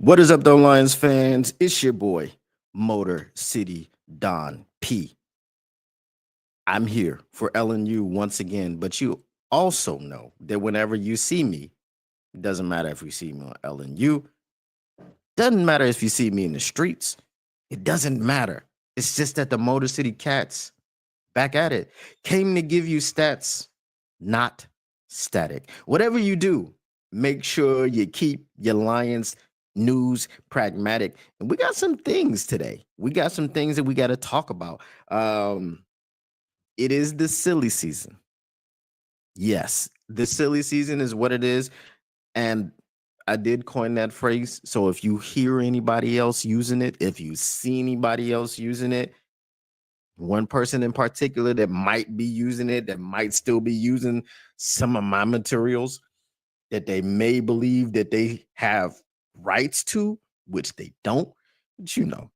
What is up, though, Lions fans? It's your boy, Motor City Don P. I'm here for LNU once again, but you also know that whenever you see me, it doesn't matter if you see me on LNU, doesn't matter if you see me in the streets, it doesn't matter. It's just that the Motor City Cats, back at it, came to give you stats, not static. Whatever you do, make sure you keep your Lions news pragmatic. And we got some things today. We got some things that we got to talk about. It is the silly season. Yes, the silly season is what it is. And I did coin that phrase. So if you hear anybody else using it, if you see anybody else using it, one person in particular that might be using it, that might still be using some of my materials that they may believe that they have rights to, which they don't. But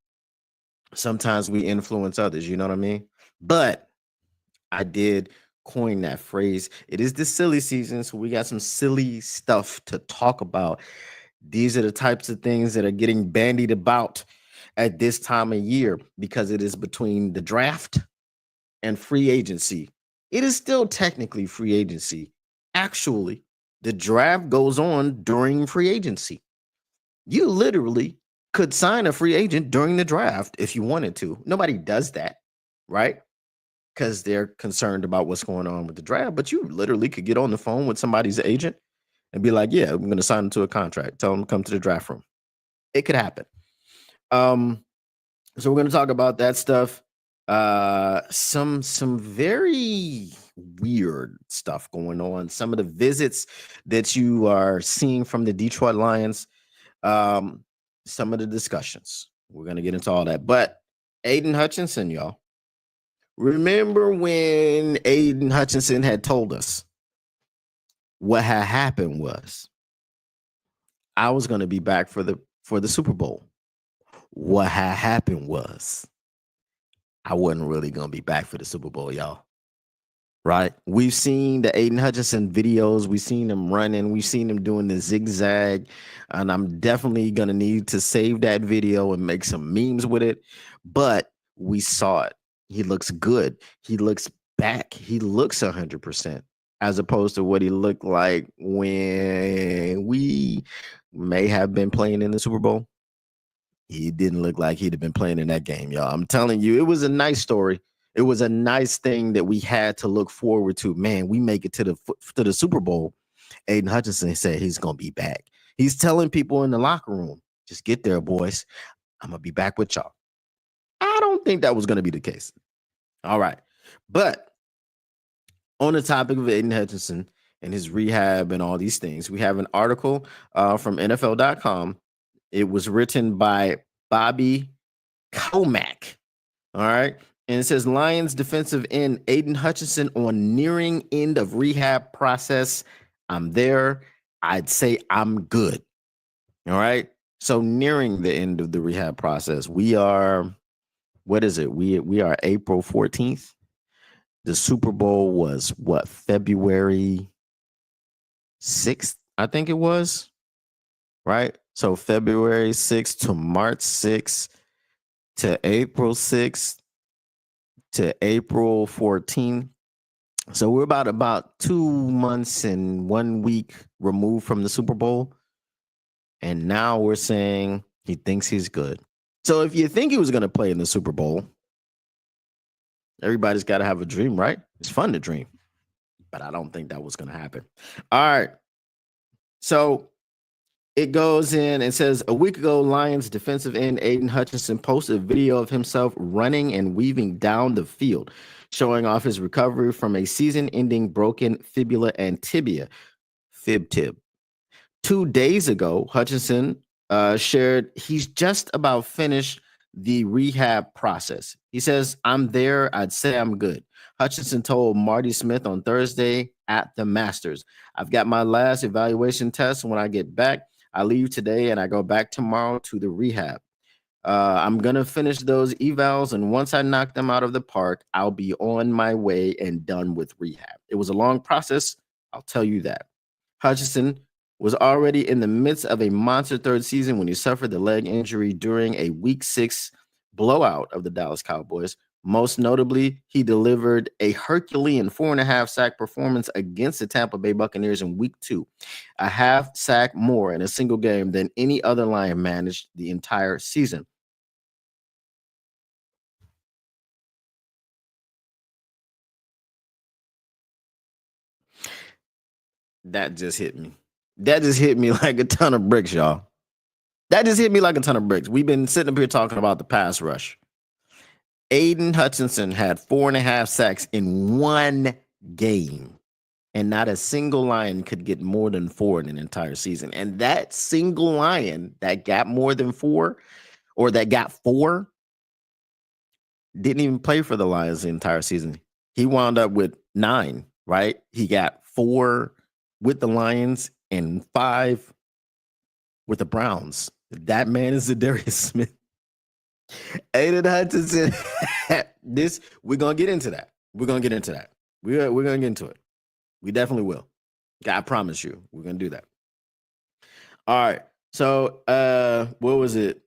sometimes we influence others, you know what I mean? But I did coin that phrase. It is the silly season, so we got some silly stuff to talk about. These are the types of things that are getting bandied about at this time of year because it is between the draft and free agency. It is still technically free agency. Actually, the draft goes on during free agency. You literally could sign a free agent during the draft if you wanted to. Nobody does that, right? Because they're concerned about what's going on with the draft. But you literally could get on the phone with somebody's agent and be like, yeah, I'm going to sign them to a contract. Tell them to come to the draft room. It could happen. So we're going to talk about that stuff. Some very weird stuff going on. Some of the visits that you are seeing from the Detroit Lions. Some of the discussions. We're going to get into all that. But Aidan Hutchinson, y'all. Remember when Aidan Hutchinson had told us what had happened was I was going to be back for the Super Bowl. What had happened was I wasn't really going to be back for the Super Bowl, y'all. Right? We've seen the Aidan Hutchinson videos. We've seen him running. We've seen him doing the zigzag. And I'm definitely going to need to save that video and make some memes with it. But we saw it. He looks good. He looks back. He looks 100% as opposed to what he looked like when we may have been playing in the Super Bowl. He didn't look like he'd have been playing in that game, y'all. I'm telling you, it was a nice story. It was a nice thing that we had to look forward to. Man, we make it to the Super Bowl. Aidan Hutchinson said he's going to be back. He's telling people in the locker room, just get there, boys. I'm going to be back with y'all. I don't think that was going to be the case. All right. But on the topic of Aidan Hutchinson and his rehab and all these things, we have an article from NFL.com. It was written by Bobby Comack. All right. And it says Lions defensive end Aidan Hutchinson on nearing end of rehab process. I'm there. I'd say I'm good. All right. So nearing the end of the rehab process, we are, what is it? We are April 14th. The Super Bowl was what, February 6th, I think it was. Right. So February 6th to March 6th to April 6th to April 14th. So we're about 2 months and 1 week removed from the Super Bowl. And now we're saying he thinks he's good. So if you think he was going to play in the Super Bowl, everybody's got to have a dream, right? It's fun to dream. But I don't think that was going to happen. All right. So it goes in and says, a week ago, Lions defensive end Aidan Hutchinson posted a video of himself running and weaving down the field, showing off his recovery from a season-ending broken fibula and tibia, fib-tib. 2 days ago, Hutchinson shared he's just about finished the rehab process. He says, I'm there. I'd say I'm good. Hutchinson told Marty Smith on Thursday at the Masters, I've got my last evaluation test when I get back. I leave today and I go back tomorrow to the rehab. I'm going to finish those evals. And once I knock them out of the park, I'll be on my way and done with rehab. It was a long process. I'll tell you that. Hutchinson was already in the midst of a monster third season when he suffered the leg injury during a Week 6 blowout of the Dallas Cowboys. Most notably, he delivered a Herculean 4.5 sack performance against the Tampa Bay Buccaneers in Week 2, a half sack more in a single game than any other Lion managed the entire season. That just hit me. That just hit me like a ton of bricks, y'all. That just hit me like a ton of bricks. We've been sitting up here talking about the pass rush. Aidan Hutchinson had 4.5 sacks in one game, and not a single Lion could get more than 4 in an entire season. And that single Lion that got more than 4, or that got 4, didn't even play for the Lions the entire season. He wound up with 9, right? He got 4 with the Lions and 5 with the Browns. That man is Zadarius Smith. Aidan Hutchinson. This we're gonna get into that. We're gonna get into that. We're gonna get into it. We definitely will. I promise you, we're gonna do that. All right. So what was it?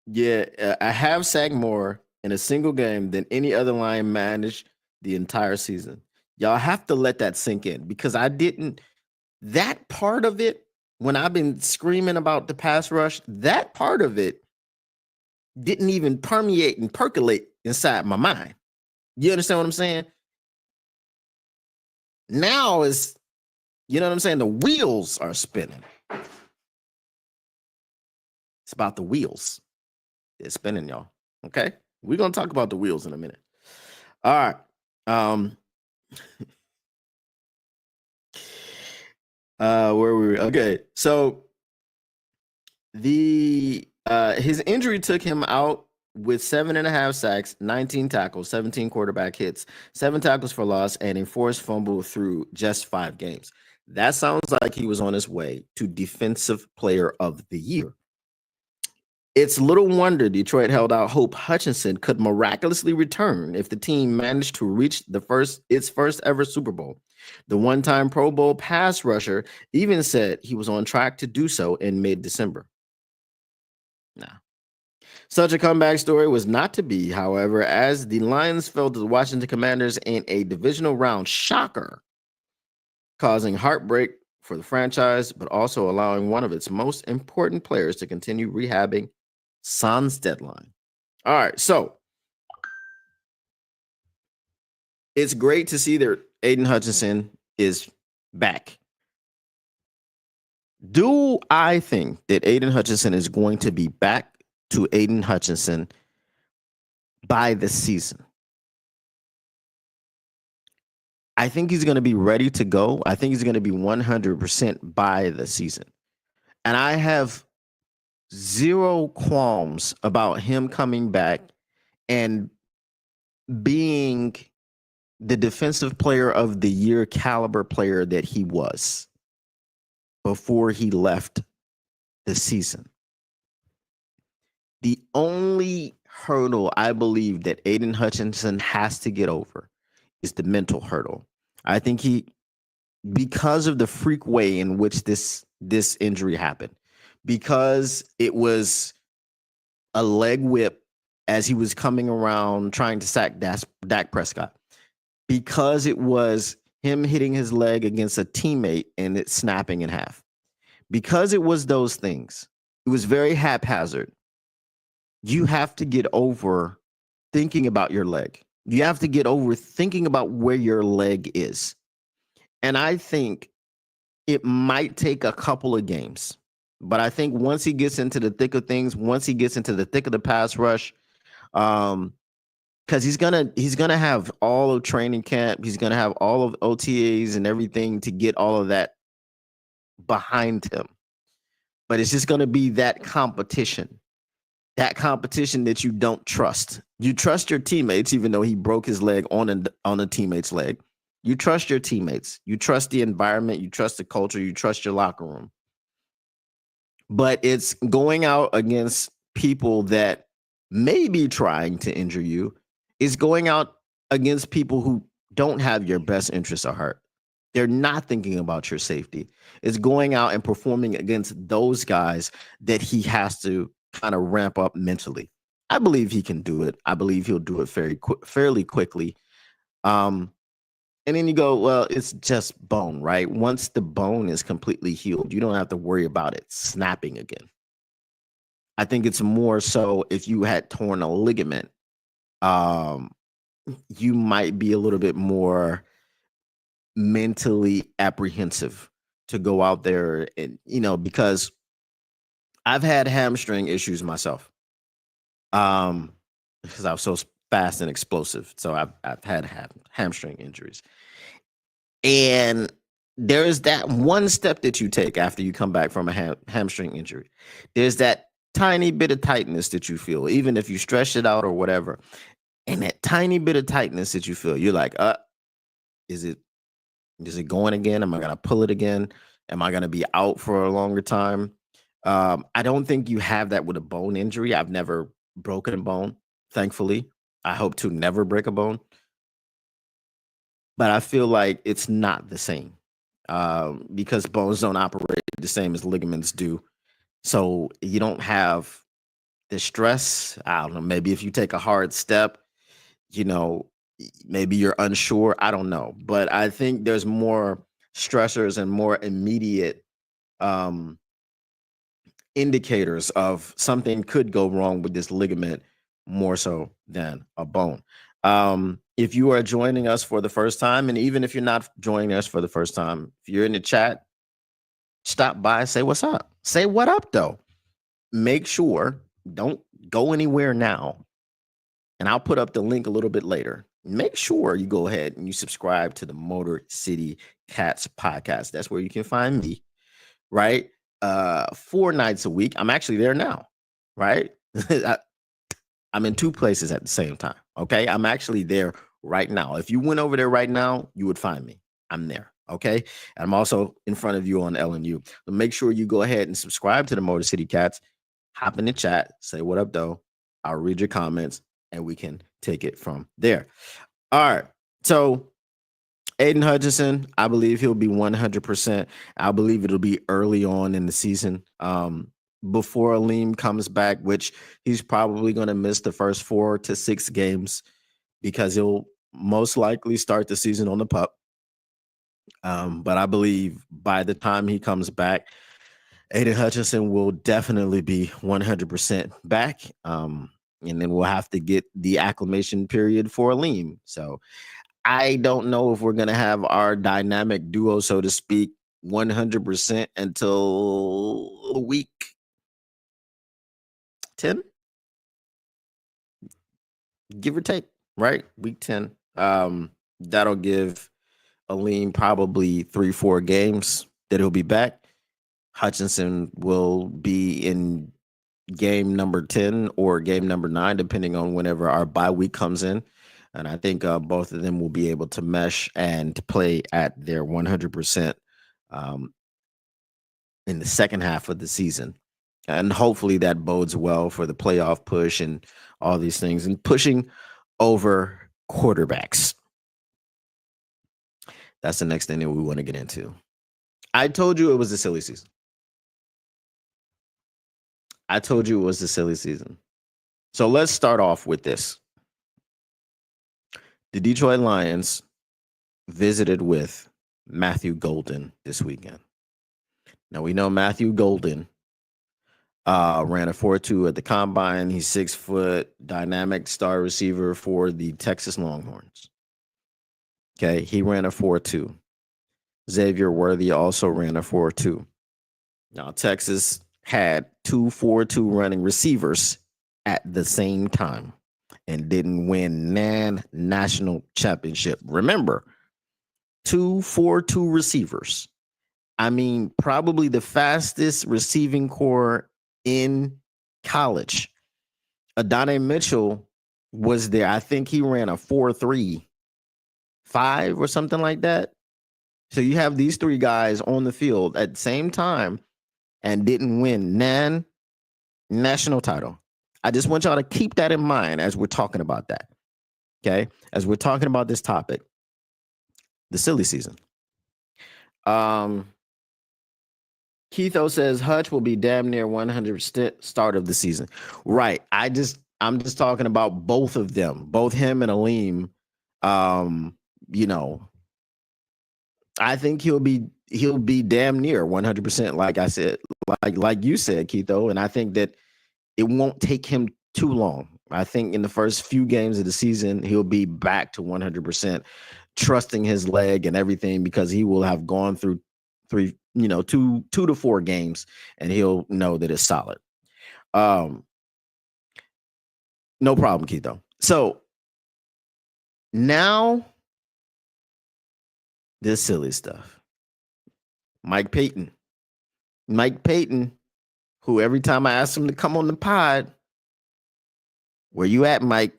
Yeah, I have sacked more in a single game than any other Lion managed the entire season. Y'all have to let that sink in, because I didn't. That part of it, when I've been screaming about the pass rush, that part of it didn't even permeate and percolate inside my mind. You understand what I'm saying? Now is, you know what I'm saying? The wheels are spinning. It's about the wheels. They're spinning, y'all. Okay? We're going to talk about the wheels in a minute. All right. Where were we? Okay. So the his injury took him out with 7.5 sacks, 19 tackles, 17 quarterback hits, 7 tackles for loss, and a forced fumble through just 5 games. That sounds like he was on his way to Defensive Player of the Year. It's little wonder Detroit held out hope Hutchinson could miraculously return if the team managed to reach its first ever Super Bowl. The one-time Pro Bowl pass rusher even said he was on track to do so in mid-December. Nah. Such a comeback story was not to be, however, as the Lions fell to the Washington Commanders in a divisional round shocker, causing heartbreak for the franchise, but also allowing one of its most important players to continue rehabbing sans deadline. All right, so it's great to see that Aidan Hutchinson is back. Do I think that Aidan Hutchinson is going to be back to Aidan Hutchinson by the season? I think he's going to be ready to go. I think he's going to be 100% by the season. And I have zero qualms about him coming back and being the Defensive Player of the Year caliber player that he was before he left the season. The only hurdle I believe that Aidan Hutchinson has to get over is the mental hurdle. I think because of the freak way in which this injury happened, because it was a leg whip as he was coming around trying to sack Dak Prescott, because it was him hitting his leg against a teammate and it snapping in half, because it was those things, it was very haphazard. You have to get over thinking about your leg. You have to get over thinking about where your leg is. And I think it might take a couple of games. But I think once he gets into the thick of things, once he gets into the thick of the pass rush, because he's gonna have all of training camp, he's gonna have all of OTAs and everything to get all of that behind him. But it's just gonna be that competition that you don't trust. You trust your teammates, even though he broke his leg on a teammate's leg. You trust your teammates. You trust the environment. You trust the culture. You trust your locker room. But it's going out against people that may be trying to injure you. It's going out against people who don't have your best interests at heart. They're not thinking about your safety. It's going out and performing against those guys that he has to kind of ramp up mentally. I believe he can do it. I believe he'll do it fairly quickly. Um, and then you go, well, it's just bone, right? Once the bone is completely healed, you don't have to worry about it snapping again. I think it's more so if you had torn a ligament, um, you might be a little bit more mentally apprehensive to go out there and, because I've had hamstring issues myself. Um, because I was so fast and explosive. So I've had hamstring injuries. And there's that one step that you take after you come back from a hamstring injury. There's that tiny bit of tightness that you feel, even if you stretch it out or whatever. And that tiny bit of tightness that you feel, you're like, is it going again? Am I gonna pull it again? Am I gonna be out for a longer time? I don't think you have that with a bone injury. I've never broken a bone, thankfully. I hope to never break a bone, but I feel like it's not the same because bones don't operate the same as ligaments do. So you don't have the stress. I don't know. Maybe if you take a hard step, you know, maybe you're unsure. I don't know. But I think there's more stressors and more immediate um, indicators of something could go wrong with this ligament more so than a bone. If you are joining us for the first time, and even if you're not joining us for the first time, if you're in the chat, stop by, say what's up. Say what up, though. Make sure, don't go anywhere now. And I'll put up the link a little bit later. Make sure you go ahead and you subscribe to the Motor City Cats podcast. That's where you can find me, right? 4 nights a week. I'm actually there now, right? I'm in 2 places at the same time. Okay. I'm actually there right now. If you went over there right now, you would find me. I'm there. Okay. And I'm also in front of you on LNU. So make sure you go ahead and subscribe to the Motor City Cats. Hop in the chat. Say what up, though. I'll read your comments and we can take it from there. All right. So Aidan Hutchinson, I believe he'll be 100%. I believe it'll be early on in the season. Before Aleem comes back, which he's probably going to miss the first 4 to 6 games because he'll most likely start the season on the pup. But I believe by the time he comes back, Aidan Hutchinson will definitely be 100% back. And then we'll have to get the acclimation period for Aleem. So I don't know if we're going to have our dynamic duo, so to speak, 100% until week 10, give or take, right? Week 10. That'll give Aleem probably 3-4 games that he'll be back. Hutchinson will be in game number 10 or game number 9, depending on whenever our bye week comes in. And I think both of them will be able to mesh and play at their 100% in the second half of the season. And hopefully that bodes well for the playoff push and all these things and pushing over quarterbacks. That's the next thing that we want to get into. I told you it was a silly season. So let's start off with this. The Detroit Lions visited with Matthew Golden this weekend. Now, we know Matthew Golden ran a 4.2 at the combine. He's 6 foot, dynamic star receiver for the Texas Longhorns. Okay, he ran a 4.2. Xavier Worthy also ran a 4.2. Now, Texas had 2 4.2 running receivers at the same time and didn't win national championship. Remember, 2 4.2 receivers. I mean, probably the fastest receiving core in college. Adonai Mitchell was there. I think he ran a 4.3.5 or something like that. So you have these 3 guys on the field at the same time and didn't win national title. I just want y'all to keep that in mind as we're talking about that. Okay? As we're talking about this topic, the silly season. Um, Keitho says Hutch will be damn near 100% start of the season. Right. I'm just talking about both of them, both him and Aleem. Um, you know, I think he'll be damn near 100%. Like I said, like you said, Keitho, and I think that it won't take him too long. I think in the first few games of the season, he'll be back to 100%, trusting his leg and everything because he will have gone through two to four games, and he'll know that it's solid. Um, no problem, Keith. So now this silly stuff. Mike Payton. Mike Payton, who every time I ask him to come on the pod, where you at, Mike?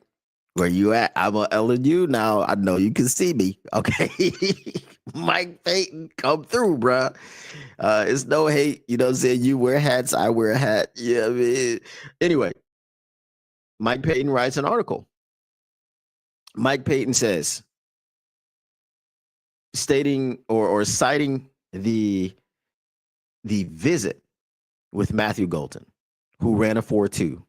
Where you at? I'm on LNU now. I know you can see me. Okay. Mike Payton, come through, bro. It's no hate. You know what I'm saying? You wear hats, I wear a hat. Yeah, I mean. Anyway, Mike Payton writes an article. Mike Payton says, stating or citing the visit with Matthew Golden, who ran a 4.2.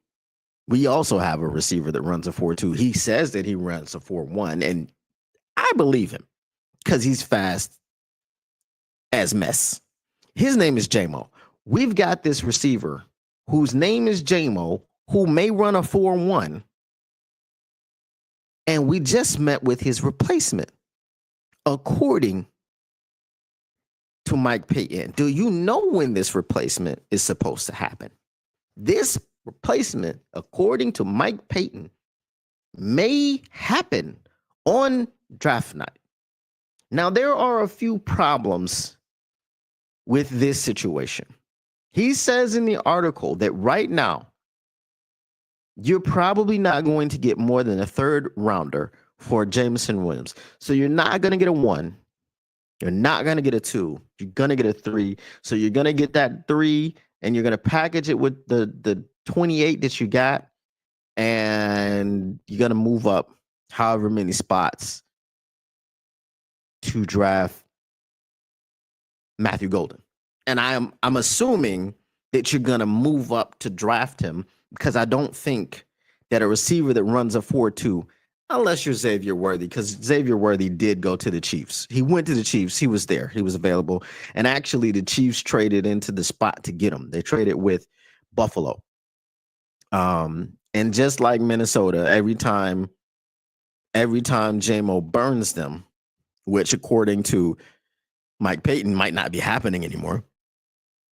We also have a receiver that runs a 4.2. He says that he runs a 4.1, and I believe him because he's fast as mess. His name is JMO. We've got this receiver whose name is JMO, who may run a 4.1, and we just met with his replacement, according to Mike Payton. Do you know when this replacement is supposed to happen? This replacement, according to Mike Payton, may happen on draft night. Now, there are a few problems with this situation. He says in the article that right now, you're probably not going to get more than a third rounder for Jameson Williams. So you're not going to get a 1. You're not going to get a 2. You're going to get a 3. So you're going to get that 3, and you're going to package it with the 28 that you got, and you're going to move up however many spots to draft Matthew Golden. And I'm assuming that you're going to move up to draft him because I don't think that a receiver that runs a 4.2, unless you're Xavier Worthy, because Xavier Worthy did go to the Chiefs. He went to the Chiefs. He was there. He was available. And actually, the Chiefs traded into the spot to get him. They traded with Buffalo. And just like Minnesota, every time JMO burns them, which according to Mike Payton might not be happening anymore,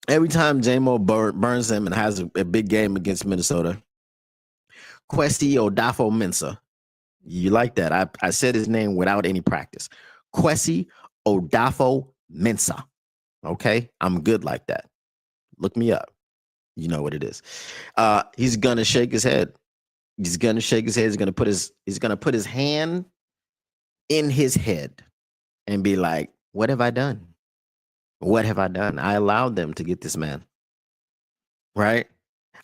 every time JMO burns them and has a big game against Minnesota, Kwesi Odafo-Mensah, you like that? I said his name without any practice. Kwesi Odafo-Mensah. Okay, I'm good like that. Look me up. You know what it is. He's gonna shake his head. He's gonna shake his head. He's gonna put his hand in his head and be like, "What have I done? What have I done? I allowed them to get this man." Right?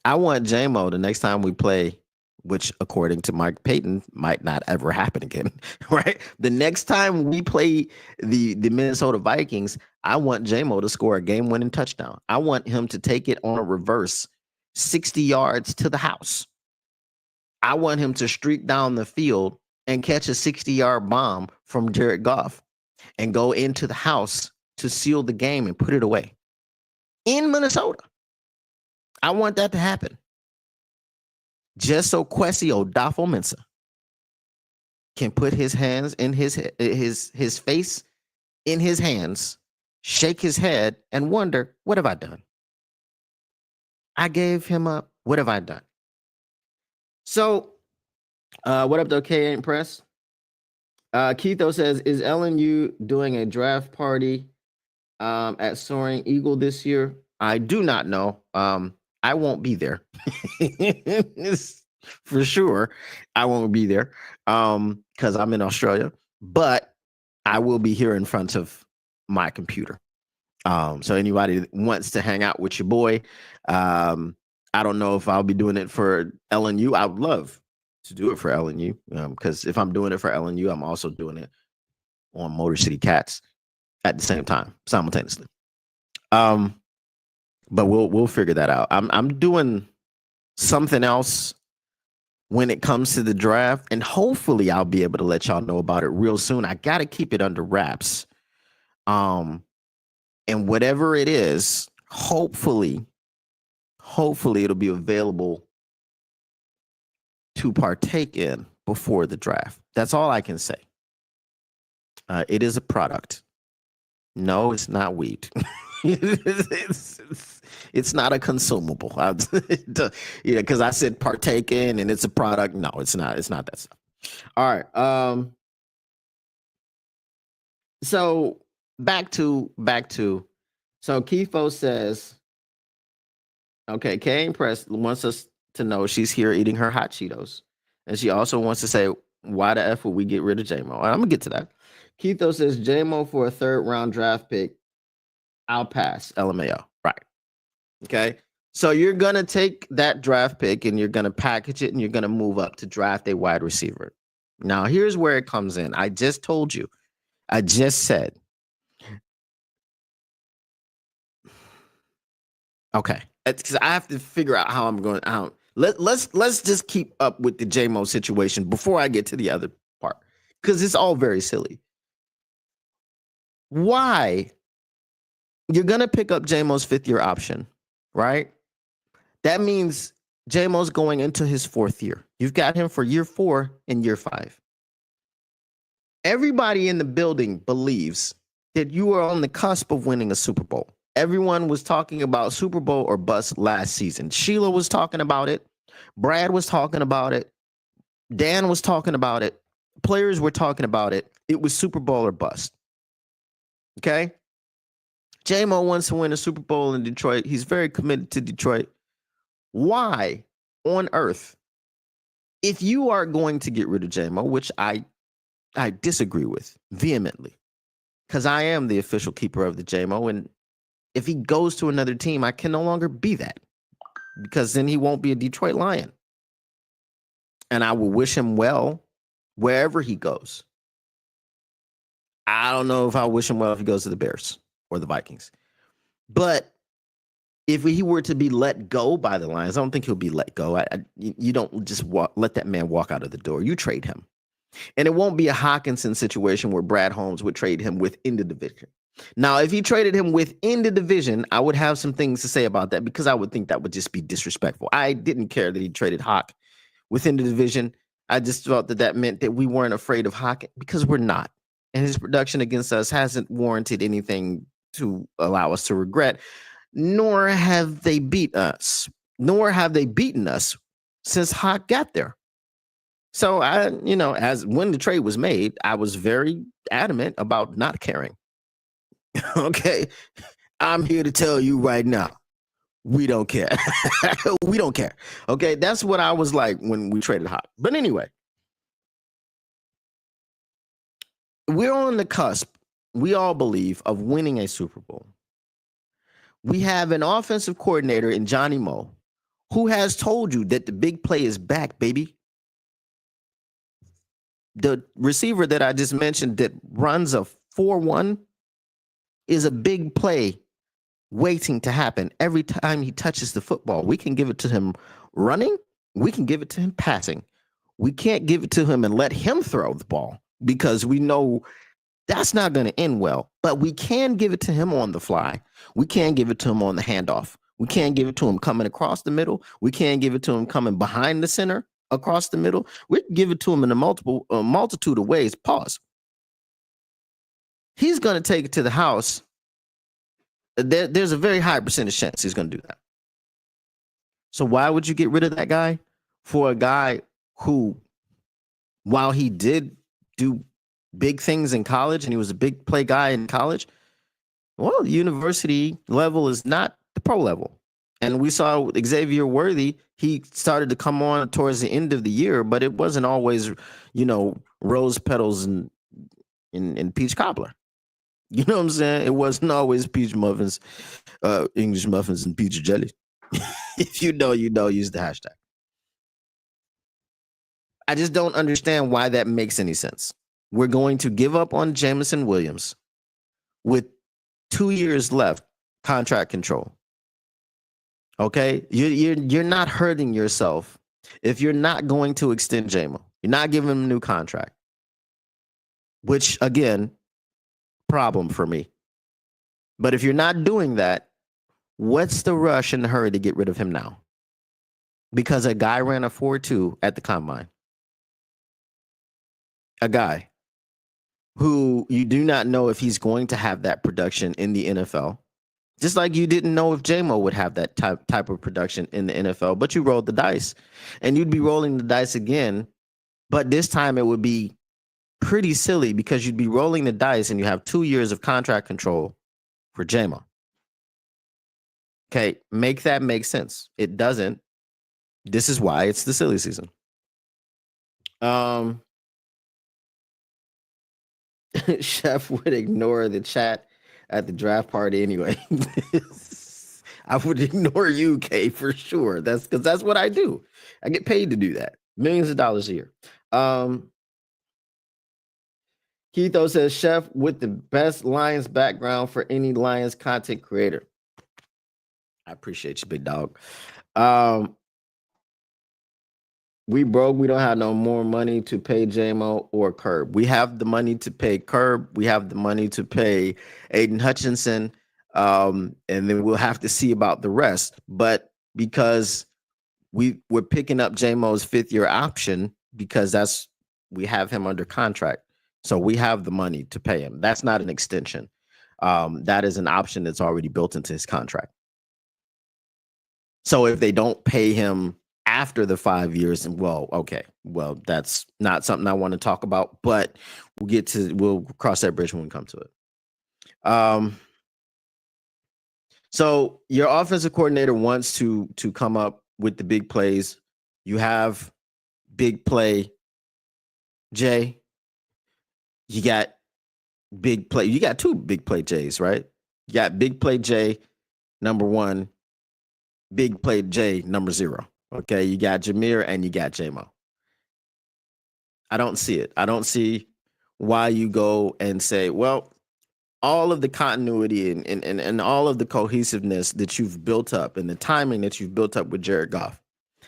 I want JMO the next time we play, which according to Mike Payton might not ever happen again. Right? The next time we play the Minnesota Vikings, I want JMO to score a game-winning touchdown. I want him to take it on a reverse 60 yards to the house. I want him to streak down the field and catch a 60-yard bomb from Jared Goff and go into the house to seal the game and put it away in Minnesota. I want that to happen. Just so Kwesi Odafo-Mensah can put his hands in his face in his hands, shake his head, and wonder, what have I done? I gave him up. What have I done? So, what up, though, K Ain't Press? Keitho says, is LNU doing a draft party at Soaring Eagle this year? I do not know. I won't be there. For sure, I won't be there because I'm in Australia, but I will be here in front of my computer. So anybody that wants to hang out with your boy, I don't know if I'll be doing it for LNU. I would love to do it for LNU because if I'm doing it for LNU, I'm also doing it on Motor City Cats. at the same time, simultaneously. Um, but we'll figure that out. I'm doing something else when it comes to the draft, and hopefully I'll be able to let y'all know about it real soon. I got to keep it under wraps. Um, and whatever it is, hopefully it'll be available to partake in before the draft. That's all I can say. It is a product. No, it's not weed. It's not a consumable. Because I said partake in and it's a product. No, it's not. It's not that stuff. All right. So back to so Kifo says, okay, Kane Press wants us to know she's here eating her hot Cheetos. And she also wants to say, why the F would we get rid of JMO? I'm gonna get to that. Keitho says JMO for a 3rd round draft pick. I'll pass. LMAO. Right. Okay. So you're gonna take that draft pick and you're gonna package it and you're gonna move up to draft a wide receiver. Now here's where it comes in. I just told you. I just said. Okay. Because I have to figure out how I'm going. Let's just keep up with the JMO situation before I get to the other part. Because it's all very silly. Why? You're gonna pick up JMO's 5th year option, right? That means JMO's going into his 4th year. You've got him for year 4 and year 5. Everybody in the building believes that you are on the cusp of winning a Super Bowl. Everyone was talking about Super Bowl or bust last season. Sheila was talking about it. Brad was talking about it. Dan was talking about it. Players were talking about it. It was Super Bowl or bust. Okay? JMO wants to win a Super Bowl in Detroit. He's very committed to Detroit. Why on earth, if you are going to get rid of JMO, which I disagree with vehemently, because I am the official keeper of the JMO, and if he goes to another team, I can no longer be that, because then he won't be a Detroit Lion. And I will wish him well wherever he goes. I don't know if I wish him well if he goes to the Bears or the Vikings. But if he were to be let go by the Lions, I don't think he'll be let go. You don't just let that man walk out of the door. You trade him. And it won't be a Hawkinson situation where Brad Holmes would trade him within the division. Now, if he traded him within the division, I would have some things to say about that, because I would think that would just be disrespectful. I didn't care that he traded Hawk within the division. I just felt that meant that we weren't afraid of Hawk, because we're not. And his production against us hasn't warranted anything to allow us to regret, nor have they beaten us since Hawk got there. So as when the trade was made, I was very adamant about not caring. Okay. I'm here to tell you right now, we don't care. We don't care. Okay. That's what I was like when we traded Hawk. But anyway, we're on the cusp, we all believe, of winning a Super Bowl. We have an offensive coordinator in Johnny Moe who has told you that the big play is back, baby. The receiver that I just mentioned that runs a 4-1 is a big play waiting to happen every time he touches the football. We can give it to him running. We can give it to him passing. We can't give it to him and let him throw the ball, because we know that's not going to end well. But we can give it to him on the fly. We can give it to him on the handoff. We can't give it to him coming across the middle. We can't give it to him coming behind the center across the middle. We can give it to him in a multitude of ways. Pause. He's going to take it to the house. There's a very high percentage chance he's going to do that. So why would you get rid of that guy for a guy who, while he did do big things in college and he was a big play guy in college, well, the university level is not the pro level. And we saw Xavier Worthy, he started to come on towards the end of the year, but it wasn't always, rose petals and peach cobbler. You know what I'm saying? It wasn't always peach muffins, English muffins and peach jelly. If you know, use the hashtag. I just don't understand why that makes any sense. We're going to give up on Jameson Williams. with 2 years left, contract control. Okay, you're not hurting yourself if you're not going to extend JMO. You're not giving him a new contract, which again, problem for me. But if you're not doing that, what's the rush and the hurry to get rid of him now? Because a guy ran a 4.2 at the combine. A guy who you do not know if he's going to have that production in the NFL. Just like you didn't know if JMO would have that type of production in the NFL, but you rolled the dice. And you'd be rolling the dice again, but this time it would be pretty silly because you'd be rolling the dice and you have 2 years of contract control for JMO. Okay, make that make sense. It doesn't. This is why it's the silly season. Chef would ignore the chat at the draft party anyway. I would ignore you, Kay, for sure. That's because that's what I do. I get paid to do that. Millions of dollars a year. Keitho says, Chef with the best Lions background for any Lions content creator. I appreciate you, big dog. We broke. We don't have no more money to pay JMO or Curb. We have the money to pay Curb. We have the money to pay Aidan Hutchinson. And then we'll have to see about the rest. But because we're picking up JMO's 5th-year option because we have him under contract. So we have the money to pay him. That's not an extension. That is an option that's already built into his contract. So if they don't pay him after the 5 years, well, that's not something I want to talk about, but we'll cross that bridge when we come to it. So your offensive coordinator wants to come up with the big plays. You have big play Jay. You got big play. You got 2 big play J's, right? You got big play J, number 1, big play J, number 0. Okay, you got Jameer and you got JMO. I don't see it. I don't see why you go and say, well, all of the continuity and all of the cohesiveness that you've built up and the timing that you've built up with Jared Goff,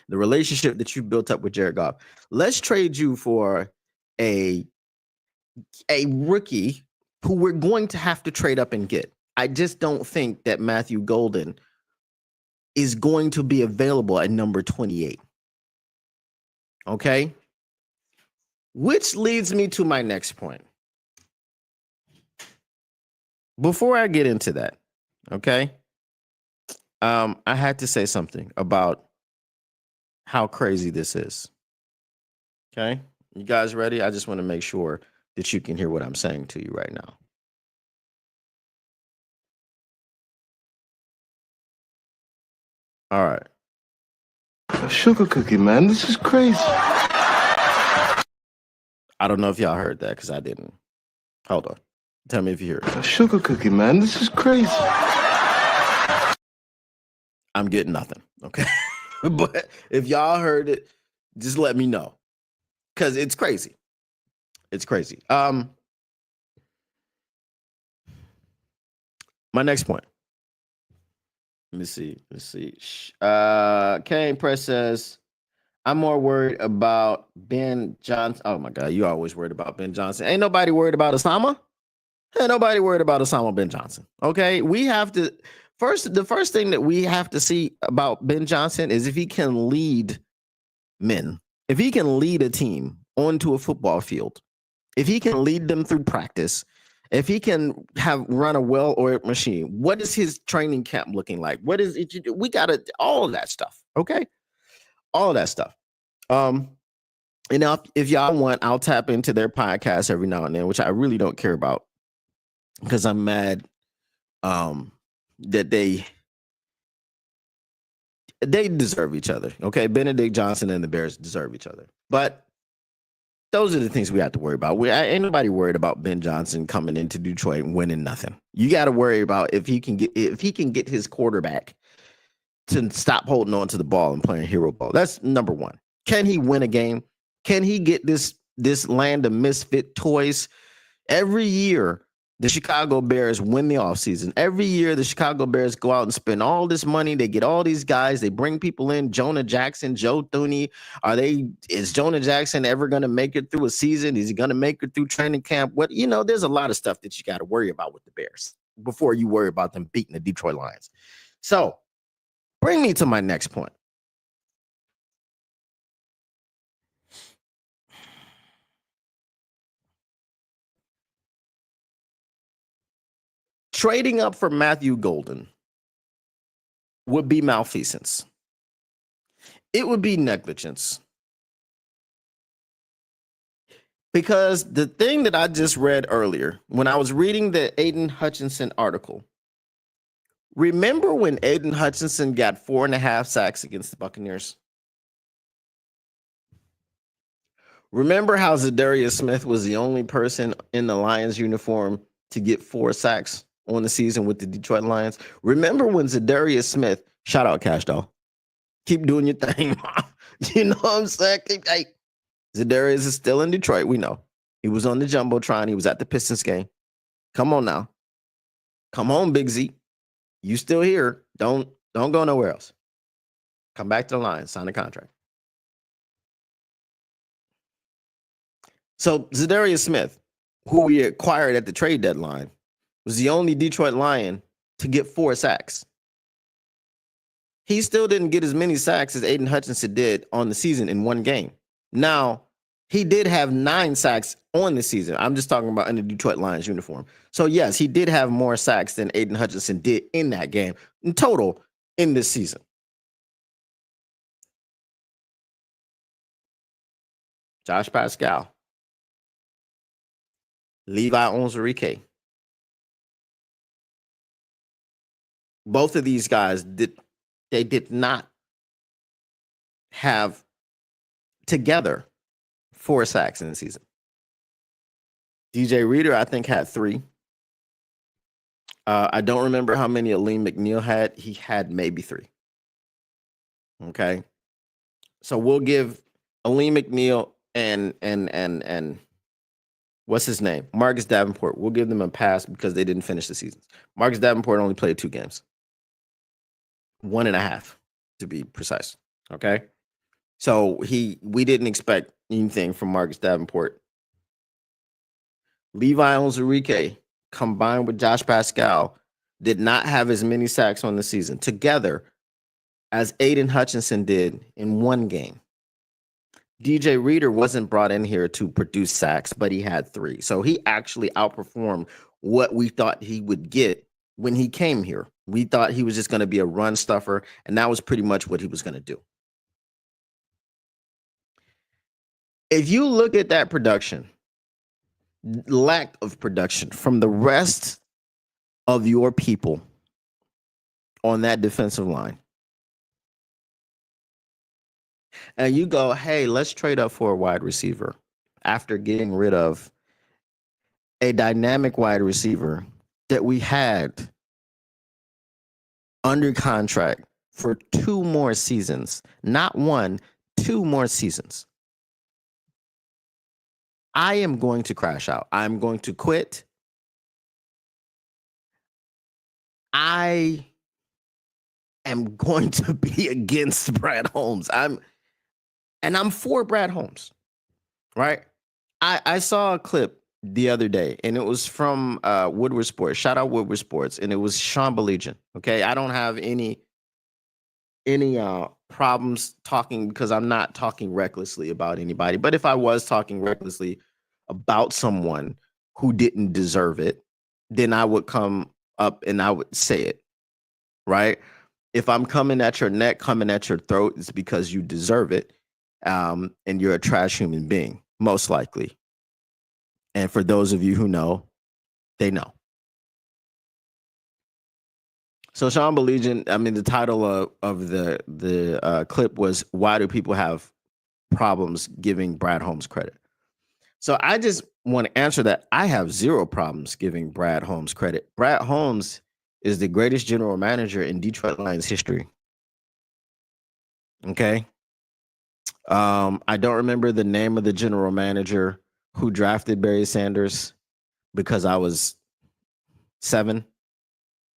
the relationship that you've built up with Jared Goff, let's trade you for a rookie who we're going to have to trade up and get. I just don't think that Matthew Golden is going to be available at number 28. Okay? Which leads me to my next point. Before I get into that, okay? I had to say something about how crazy this is. Okay? You guys ready? I just want to make sure that you can hear what I'm saying to you right now. All right. A sugar cookie, man. This is crazy. I don't know if y'all heard that because I didn't. Hold on. Tell me if you hear it. A sugar cookie, man. This is crazy. I'm getting nothing. Okay. But if y'all heard it, just let me know. Because it's crazy. It's crazy. My next point. Let me see. Kane Press says, I'm more worried about Ben Johnson. Oh my God, you always worried about Ben Johnson. Ain't nobody worried about Osama. Ain't nobody worried about Osama Ben Johnson. Okay, we have to the first thing that we have to see about Ben Johnson is if he can lead men, if he can lead a team onto a football field, if he can lead them through practice, if he can run a well-oiled machine. What is his training camp looking like? What is it? We got to all of that stuff. Okay, all of that stuff. You know, if y'all want, I'll tap into their podcast every now and then, which I really don't care about because I'm mad that they deserve each other. Okay, Benedict Johnson and the Bears deserve each other, but those are the things we have to worry about. Ain't nobody worried about Ben Johnson coming into Detroit and winning nothing. You got to worry about if he can get his quarterback to stop holding on to the ball and playing hero ball. That's number one. Can he win a game? Can he get this land of misfit toys? Every year the Chicago Bears win the offseason. Every year, the Chicago Bears go out and spend all this money. They get all these guys. They bring people in. Jonah Jackson, Joe Thuney. Is Jonah Jackson ever going to make it through a season? Is he going to make it through training camp? There's a lot of stuff that you got to worry about with the Bears before you worry about them beating the Detroit Lions. So bring me to my next point. Trading up for Matthew Golden would be malfeasance. It would be negligence. Because the thing that I just read earlier, when I was reading the Aidan Hutchinson article, remember when Aidan Hutchinson got 4.5 sacks against the Buccaneers? Remember how Zadarius Smith was the only person in the Lions uniform to get 4 sacks on the season with the Detroit Lions? Remember when Zadarius Smith, shout out Cash Doll, keep doing your thing. You know what I'm saying? Hey, Zadarius is still in Detroit. We know. He was on the Jumbotron. He was at the Pistons game. Come on now. Come home, Big Z. You still here. Don't go nowhere else. Come back to the Lions. Sign a contract. So Zadarius Smith, who we acquired at the trade deadline, was the only Detroit Lion to get 4 sacks. He still didn't get as many sacks as Aidan Hutchinson did on the season in one game. Now, he did have 9 sacks on the season. I'm just talking about in the Detroit Lions uniform. So, yes, he did have more sacks than Aidan Hutchinson did in that game in total in this season. Josh Pascal, Levi Onwuzurike. Both of these guys did not have together 4 sacks in the season. DJ Reader, I think, had 3. I don't remember how many Aleem McNeil had. He had maybe 3. Okay. So we'll give Aleem McNeil and what's his name? Marcus Davenport. We'll give them a pass because they didn't finish the season. Marcus Davenport only played 2 games. 1.5 to be precise. Okay. So we didn't expect anything from Marcus Davenport. Levi Onwuzurike combined with Josh Pascal did not have as many sacks on the season together as Aidan Hutchinson did in one game. DJ Reader wasn't brought in here to produce sacks, but he had 3. So he actually outperformed what we thought he would get when he came here. We thought he was just going to be a run stuffer, and that was pretty much what he was going to do. If you look at that production, lack of production from the rest of your people on that defensive line, and you go, hey, let's trade up for a wide receiver after getting rid of a dynamic wide receiver that we had under contract for 2 more seasons, not 1, 2 more seasons. I am going to crash out. I'm going to quit. I am going to be against Brad Holmes. I'm for Brad Holmes, right? I saw a clip the other day, and it was from Woodward Sports. Shout out Woodward Sports, and it was Sean Baligian. Okay, I don't have any problems talking because I'm not talking recklessly about anybody. But if I was talking recklessly about someone who didn't deserve it, then I would come up and I would say it, right? If I'm coming at your neck, coming at your throat, it's because you deserve it, and you're a trash human being, most likely. And for those of you who know, they know. So Sean Baligian, I mean, the title of the clip was, why do people have problems giving Brad Holmes credit? So I just want to answer that. I have 0 problems giving Brad Holmes credit. Brad Holmes is the greatest general manager in Detroit Lions history. Okay. I don't remember the name of the general manager who drafted Barry Sanders because I was 7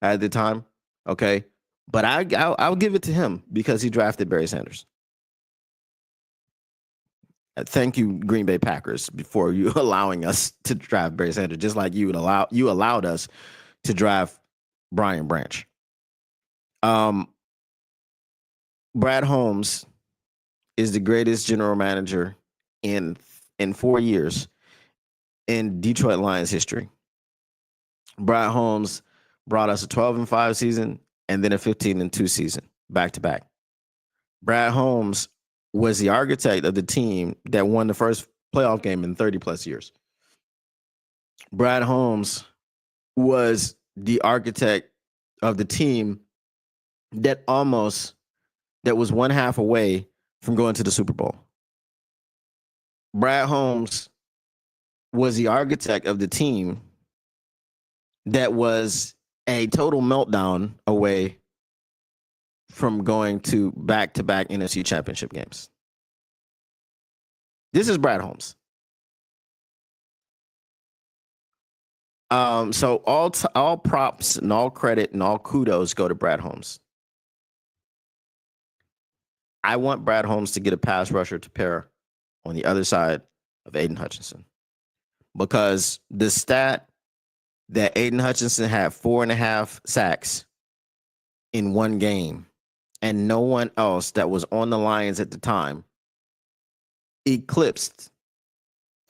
at the time. Okay. But I'll give it to him because he drafted Barry Sanders. Thank you, Green Bay Packers, for you allowing us to draft Barry Sanders, just like you allowed us to draft Brian Branch. Brad Holmes is the greatest general manager in 4 years in Detroit Lions history. Brad Holmes brought us a 12-5 season and then a 15-2 season back to back. Brad Holmes was the architect of the team that won the first playoff game in 30 plus years. Brad Holmes was the architect of the team that was one half away from going to the Super Bowl. Brad Holmes was the architect of the team that was a total meltdown away from going to back-to-back NFC championship games. This is Brad Holmes. So all props and all credit and all kudos go to Brad Holmes. I want Brad Holmes to get a pass rusher to pair on the other side of Aidan Hutchinson, because the stat that Aidan Hutchinson had 4.5 sacks in one game, and no one else that was on the Lions at the time eclipsed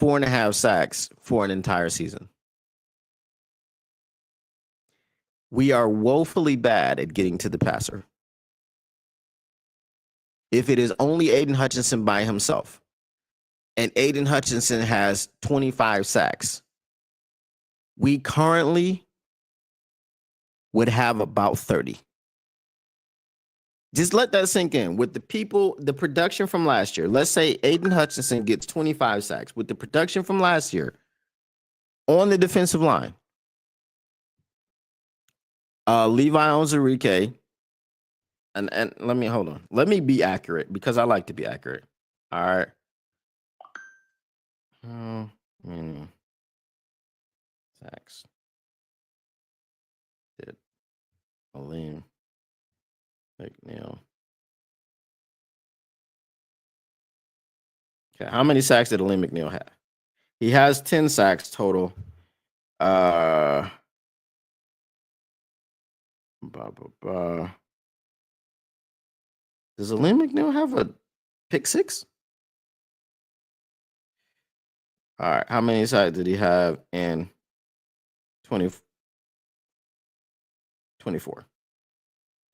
4.5 sacks for an entire season. We are woefully bad at getting to the passer. If it is only Aidan Hutchinson by himself, and Aidan Hutchinson has 25 sacks, we currently would have about 30. Just let that sink in. With the production from last year, let's say Aidan Hutchinson gets 25 sacks. With the production from last year on the defensive line, Levi Onwuzurike, and hold on. Let me be accurate because I like to be accurate. All right. Sacks. Did Aleem McNeil. Okay, how many sacks did Aleem McNeil have? He has 10 sacks total. Does Aleem McNeil have a pick 6? All right, how many sacks did he have in 24?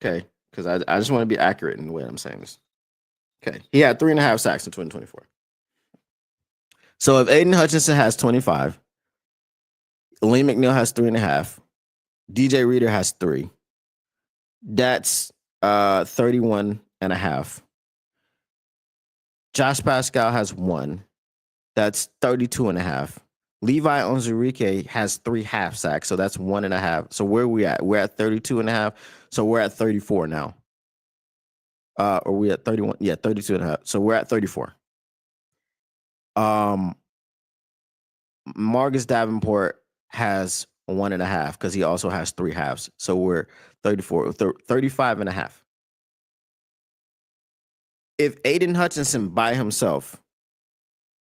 Okay, because I just want to be accurate in the way I'm saying this. Okay, he had 3.5 sacks in 2024. So if Aidan Hutchinson has 25, Aleem McNeil has 3.5, DJ Reader has 3. That's 31.5. Josh Pascal has 1. That's 32.5. Levi Onwuzurike has 3 half sacks, so that's 1.5. So where are we at? We're at 32.5. So we're at 34 now. Are we at 31? Yeah, 32.5. So we're at 34. Marcus Davenport has 1.5 because he also has 3 halves. So we're 35.5. If Aidan Hutchinson by himself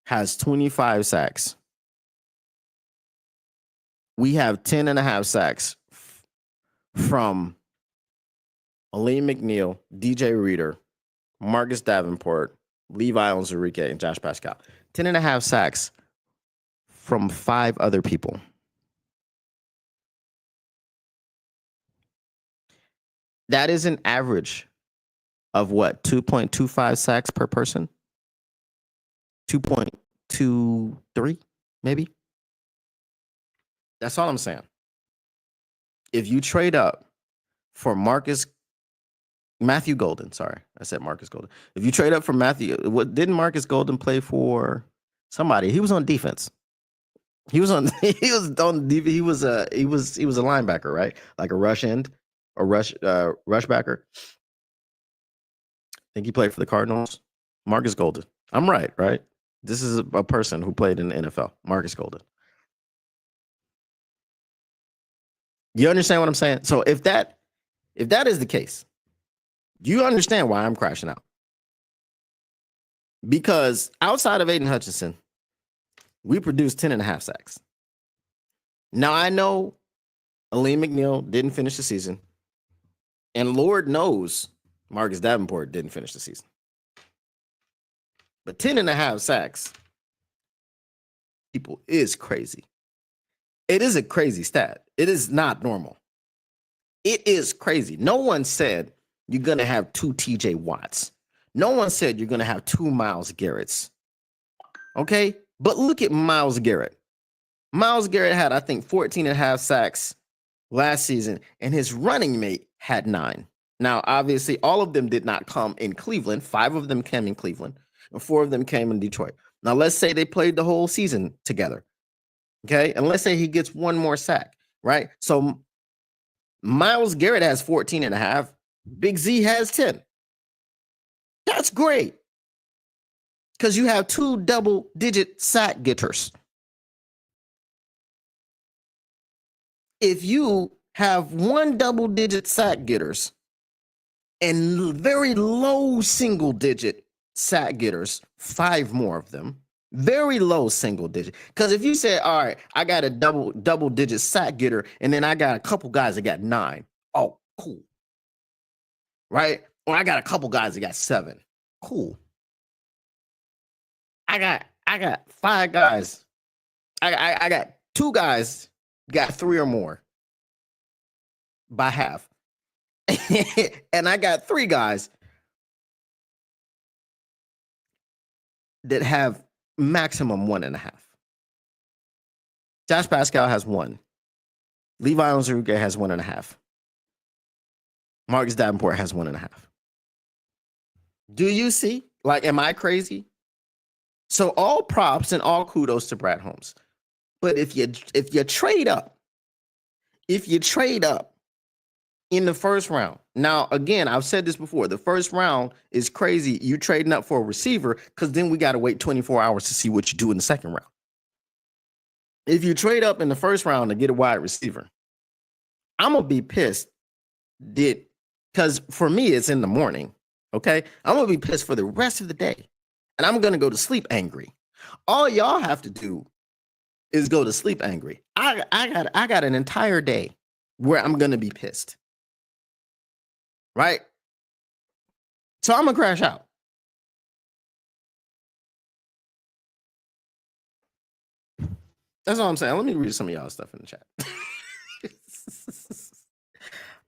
has 25 sacks, we have 10.5 sacks from Aleem McNeil, DJ Reader, Marcus Davenport, Levi Onwuzurike, and Josh Pascal. 10.5 sacks from 5 other people. That is an average of what? 2.25 sacks per person? 2.23, maybe? That's all I'm saying. If you trade up for Matthew Golden, sorry, I said Marcus Golden. If you trade up for didn't Marcus Golden play for somebody? He was on defense. He was a linebacker, right? Like a rush end, a rush backer. I think he played for the Cardinals. Marcus Golden. I'm right? This is a person who played in the NFL. Marcus Golden. You understand what I'm saying? So if that is the case, you understand why I'm crashing out. Because outside of Aidan Hutchinson, we produced 10.5 sacks. Now I know Aleem McNeil didn't finish the season. And Lord knows Marcus Davenport didn't finish the season. But 10.5 sacks, people, is crazy. It is a crazy stat. It is not normal. It is crazy. No one said you're going to have 2 TJ Watts. No one said you're going to have 2 Myles Garretts. Okay? But look at Myles Garrett. Myles Garrett had, I think, 14.5 sacks last season, and his running mate had 9. Now, obviously, all of them did not come in Cleveland. 5 of them came in Cleveland, and 4 of them came in Detroit. Now, let's say they played the whole season together. Okay? And let's say he gets 1 more sack, right? So Myles Garrett has 14.5. Big Z has 10. That's great. Because you have 2 double-digit sack getters. If you have 1 double-digit sack getters and very low single-digit sack getters, 5 more of them, very low single-digit. Because if you say, all right, I got a double-digit sack getter, and then I got a couple guys that got 9. Oh, cool. Right? Or I got a couple guys that got 7. Cool. I got 5 guys. I got 2 guys got 3 or more by half. And I got 3 guys that have maximum 1.5. Josh Pascal has 1. Levi Onwuzurike has 1.5. Marcus Davenport has 1.5. Do you see? Like, am I crazy? So all props and all kudos to Brad Holmes. But if you trade up, in the first round. Now, again, I've said this before. The first round is crazy. You trading up for a receiver because then we got to wait 24 hours to see what you do in the second round. If you trade up in the first round to get a wide receiver, I'm going to be pissed because for me, it's in the morning. Okay. I'm going to be pissed for the rest of the day. And I'm going to go to sleep angry. All y'all have to do is go to sleep angry. I got an entire day where I'm going to be pissed. Right? So I'm going to crash out. That's all I'm saying. Let me read some of y'all stuff in the chat.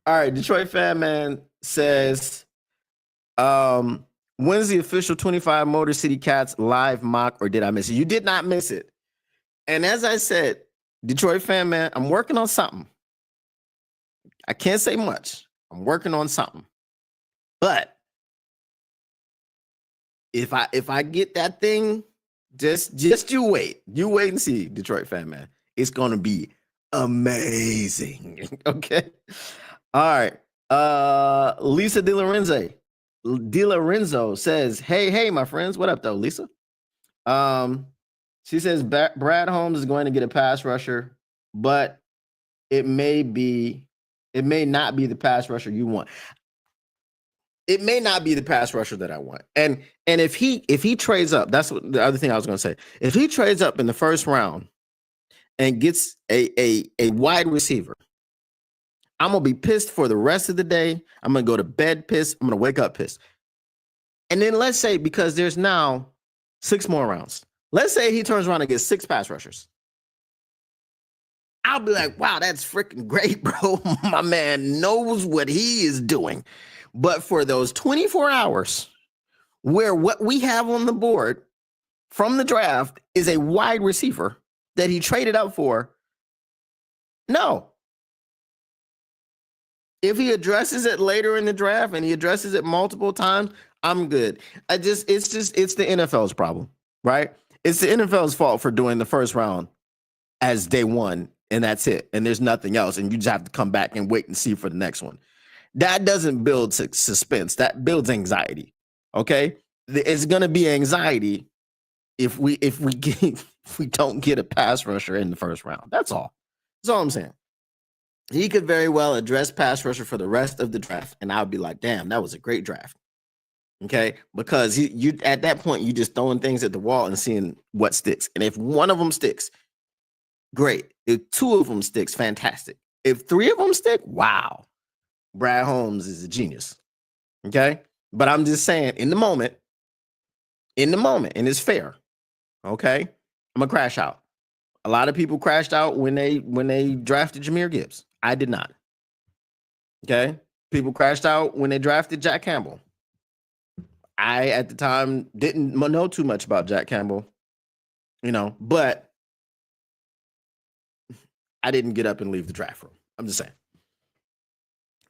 All right. Detroit Fan Man says, when's the official 25 Motor City Cats live mock, or did I miss it? You did not miss it. And as I said, Detroit Fan Man, I'm working on something. I can't say much. I'm working on something. But if I get that thing, just you wait. You wait and see, Detroit Fan Man. It's gonna be amazing. Okay. All right. Lisa DiLorenzo says, hey, my friends. What up, though, Lisa? She says Brad Holmes is going to get a pass rusher, but it may not be the pass rusher you want. It may not be the pass rusher that I want. And if he trades up, that's what the other thing I was going to say. If he trades up in the first round and gets a wide receiver, I'm going to be pissed for the rest of the day. I'm going to go to bed pissed. I'm going to wake up pissed. And then let's say, because there's now 6 more rounds, let's say he turns around and gets 6 pass rushers. I'll be like, wow, that's freaking great, bro. My man knows what he is doing. But for those 24 hours where what we have on the board from the draft is a wide receiver that he traded up for, no. If he addresses it later in the draft and he addresses it multiple times, I'm good. It's the NFL's problem, right? It's the NFL's fault for doing the first round as day 1, and that's it. And there's nothing else. And you just have to come back and wait and see for the next one. That doesn't build suspense. That builds anxiety. Okay, it's gonna be anxiety if we don't get a pass rusher in the first round. That's all. I'm saying. He could very well address pass rusher for the rest of the draft, and I'll be like, damn, that was a great draft. Okay, because you at that point you just throwing things at the wall and seeing what sticks. And if one of them sticks, great. If two of them sticks, fantastic. If three of them stick, wow, Brad Holmes is a genius. Okay, but I'm just saying, in the moment, and it's fair. Okay, I'm gonna crash out. A lot of people crashed out when they drafted Jahmyr Gibbs. I did not. Okay, people crashed out when they drafted Jack Campbell. I at the time didn't know too much about Jack Campbell, but I didn't get up and leave the draft room. I'm just saying.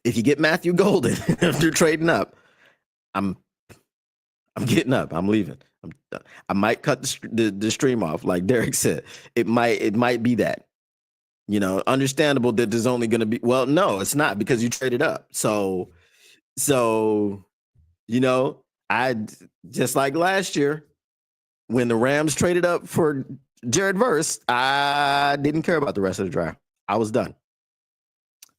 If you get Matthew Golden after trading up, I'm getting up. I'm leaving. I might cut the stream off, like Derek said. It might be that. Understandable that there's only going to be. Well, no, it's not, because you traded up. So I just like last year when the Rams traded up for Jared Verse, I didn't care about the rest of the draft. I was done.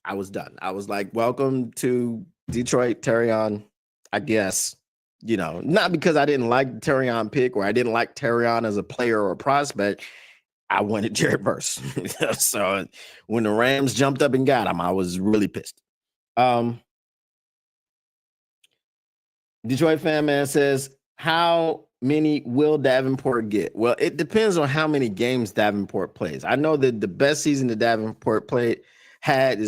I was like, welcome to Detroit, Terrion, I guess. Not because I didn't like the Terrion pick or I didn't like Terrion as a player or a prospect. I wanted Jared Verse. So when the Rams jumped up and got him, I was really pissed. Detroit Fan Man says, how many will Davenport get? Well, it depends on how many games Davenport plays. I know that the best season that Davenport had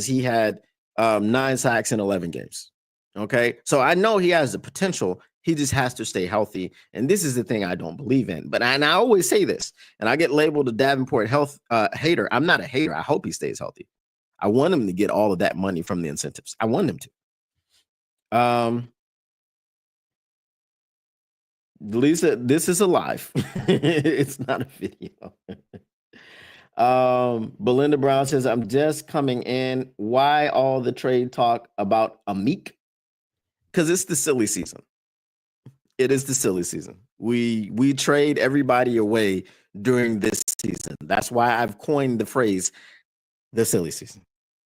9 sacks in 11 games. Okay, so I know he has the potential. He just has to stay healthy. And this is the thing I don't believe in. But I always say this, and I get labeled a Davenport health hater. I'm not a hater. I hope he stays healthy. I want him to get all of that money from the incentives. I want him to. Lisa, this is a live. It's not a video. Belinda Brown says, I'm just coming in. Why all the trade talk about Amik? Because it's the silly season. It is the silly season. We trade everybody away during this season. That's why I've coined the phrase the silly season.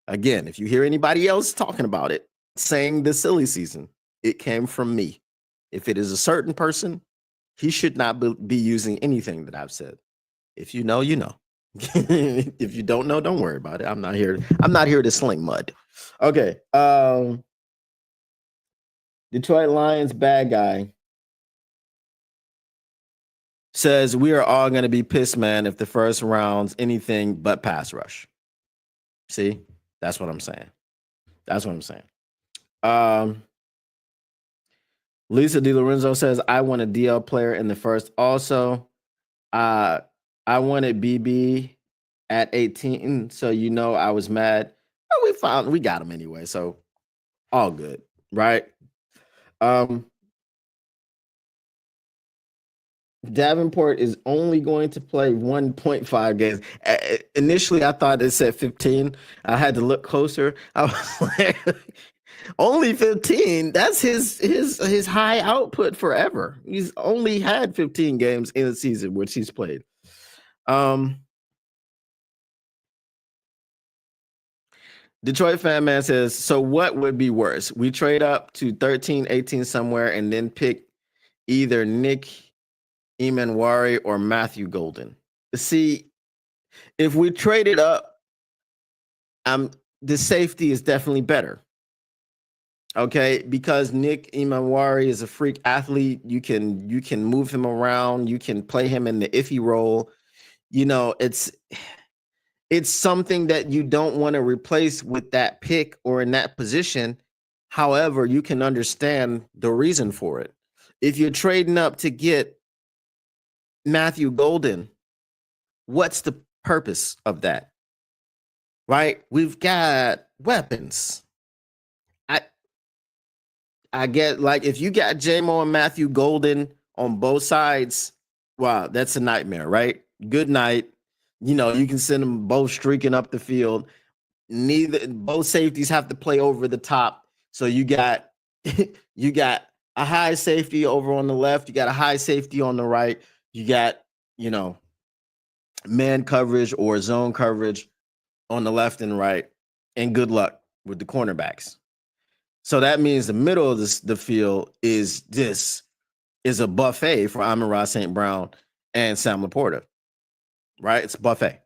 Again, if you hear anybody else talking about it, saying the silly season, it came from me. If it is a certain person, he should not be using anything that I've said. If you know, you know. If you don't know, don't worry about it. I'm not here to sling mud. Okay. Detroit Lions bad guy says we are all going to be pissed, man, if the first round's anything but pass rush. See, that's what I'm saying. Lisa DiLorenzo says, I want a DL player in the first. Also, I wanted BB at 18, so I was mad. Oh, we got him anyway, so all good, right? Davenport is only going to play 1.5 games. Initially, I thought it said 15. I had to look closer. I was like, only 15. That's his high output forever. He's only had 15 games in a season, which he's played. Detroit Fan Man says, so what would be worse? We trade up to 13, 18 somewhere and then pick either Nick Emanwari or Matthew Golden. See, if we traded up, the safety is definitely better. Okay, because Nick Emanwari is a freak athlete. You can move him around. You can play him in the iffy role. It's something that you don't want to replace with that pick or in that position. However, you can understand the reason for it. If you're trading up to get Matthew Golden, what's the purpose of that? Right? We've got weapons. I get, like, if you got J-Mo and Matthew Golden on both sides, wow, that's a nightmare, right? Good night. You can send them both streaking up the field. Both safeties have to play over the top. So you got a high safety over on the left. You got a high safety on the right. You got, man coverage or zone coverage on the left and right. and good luck with the cornerbacks. So that means the middle of the field is a buffet for Amon-Ra St. Brown and Sam Laporta, right? It's a buffet.